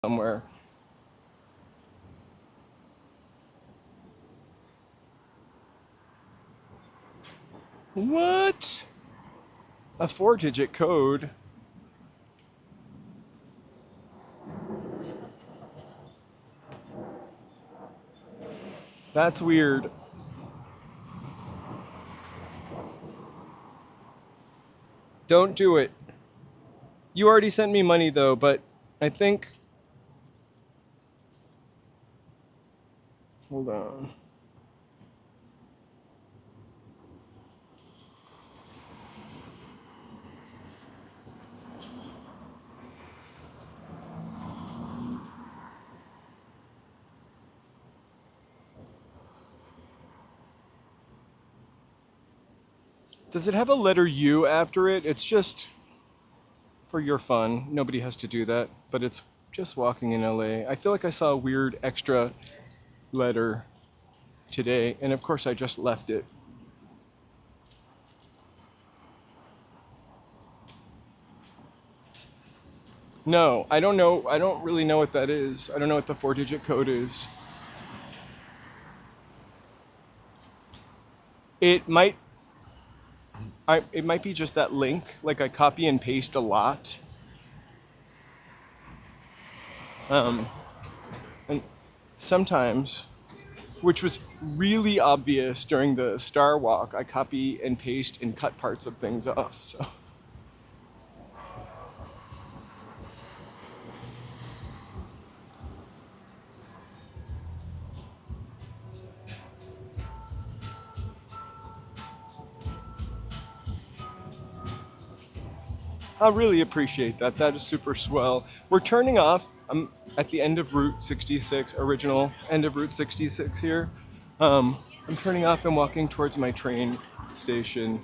somewhere. What? A 4-digit code? That's weird. Don't do it. You already sent me money though, but I think... Hold on. Does it have a letter U after it? It's just for your fun. Nobody has to do that, but it's just walking in LA. I feel like I saw a weird extra letter today, and of course I just left it. No, I don't know. I don't really know what that is. I don't know what the 4-digit code is. It might be just that link, like I copy and paste a lot. And sometimes, which was really obvious during the Star Walk, I copy and paste and cut parts of things off, so. I really appreciate that. That is super swell. We're turning off. I'm at the end of Route 66, original end of Route 66 here. I'm turning off and walking towards my train station.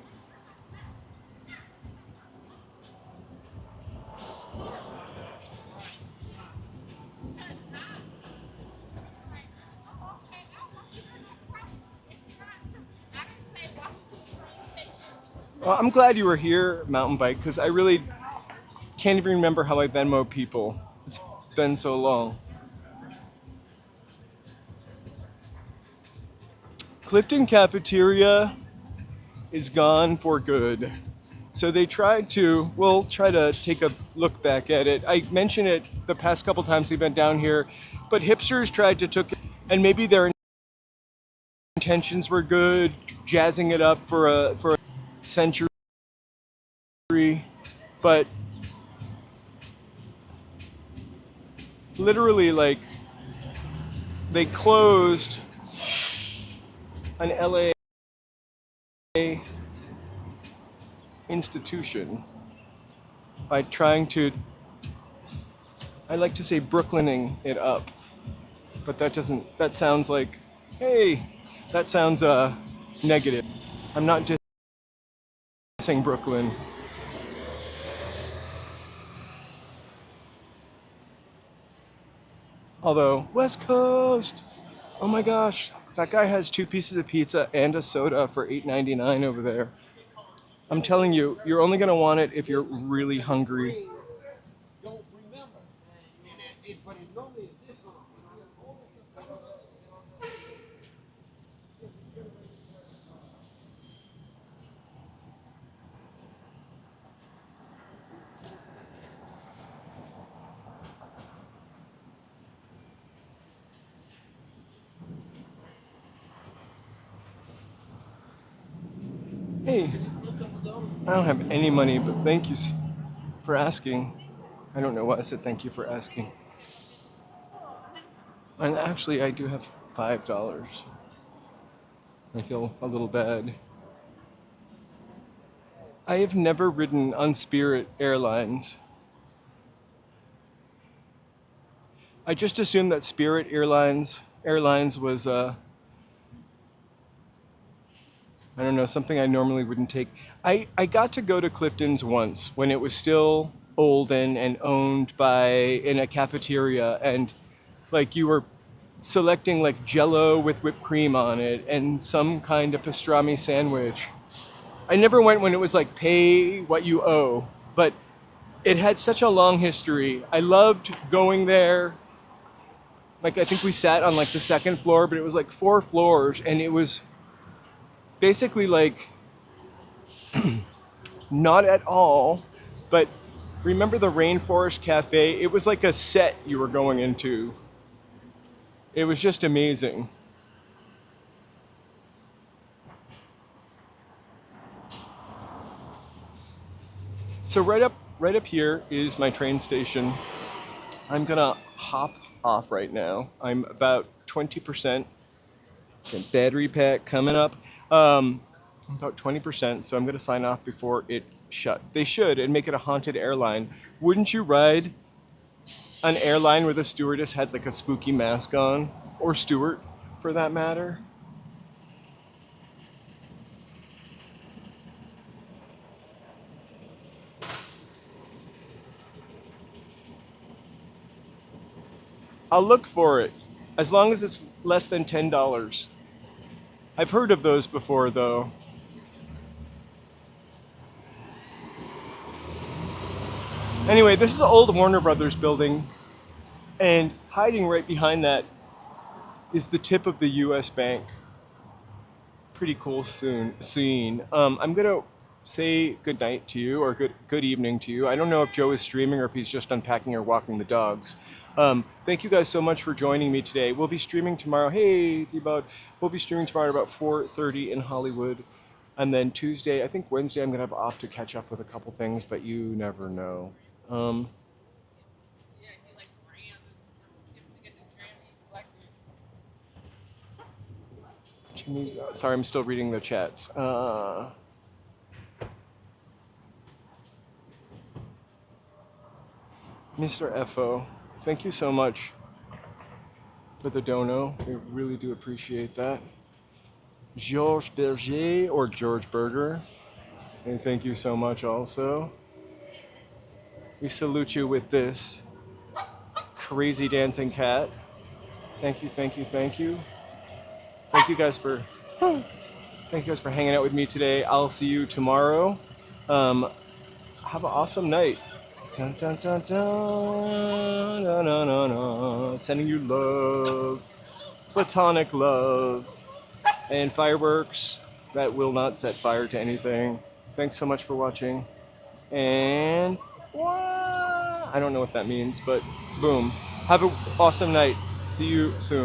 Well, I'm glad you were here, mountain bike, because I really can't even remember how I Venmo people. It's been so long. Clifton Cafeteria is gone for good. So they tried to, we'll try to take a look back at it. I mentioned it the past couple times we've been down here, but hipsters tried to took it, and maybe their intentions were good, jazzing it up for a century, but literally like they closed an LA institution by trying to, I like to say Brooklyning it up, but that sounds like, hey, that sounds negative. I'm not just saying Brooklyn. Although, West Coast! Oh my gosh, that guy has 2 pieces of pizza and a soda for $8.99 over there. I'm telling you, you're only gonna want it if you're really hungry. Hey, I don't have any money, but thank you for asking. I don't know why I said thank you for asking. And actually, I do have $5. I feel a little bad. I have never ridden on Spirit Airlines. I just assumed that Spirit Airlines was I don't know, something I normally wouldn't take. I got to go to Clifton's once when it was still olden and owned in a cafeteria, and like you were selecting like Jello with whipped cream on it and some kind of pastrami sandwich. I never went when it was like pay what you owe, but it had such a long history. I loved going there. Like I think we sat on like the 2nd floor, but it was like 4 floors, and it was basically like not at all, but remember the Rainforest Cafe? It was like a set you were going into. It was just amazing. So right up here is my train station. I'm gonna hop off right now. I'm about 20%. Battery pack coming up. About 20%, so I'm gonna sign off before it shut. They should, and make it a haunted airline. Wouldn't you ride an airline where the stewardess had like a spooky mask on? Or steward, for that matter? I'll look for it, as long as it's less than $10. I've heard of those before, though. Anyway, this is an old Warner Brothers building, and hiding right behind that is the tip of the US Bank. Pretty cool scene. I'm gonna say good night to you, or good evening to you. I don't know if Joe is streaming or if he's just unpacking or walking the dogs. Thank you guys so much for joining me today. We'll be streaming tomorrow. Hey, Thebod. We'll be streaming tomorrow at about 4:30 in Hollywood. And then Tuesday, I think Wednesday, I'm going to have off to catch up with a couple things, but you never know. Jimmy, sorry, I'm still reading the chats. Mr. FO, thank you so much for the dono. We really do appreciate that. Georges Berger, or George Berger, and thank you so much also. We salute you with this crazy dancing cat. Thank you, thank you, thank you. Thank you guys for hanging out with me today. I'll see you tomorrow. Have an awesome night. Dun, dun, dun, dun, dun, dun, dun, dun. Sending you love, platonic love, and fireworks that will not set fire to anything. Thanks so much for watching. And I don't know what that means, but boom. Have an awesome night. See you soon.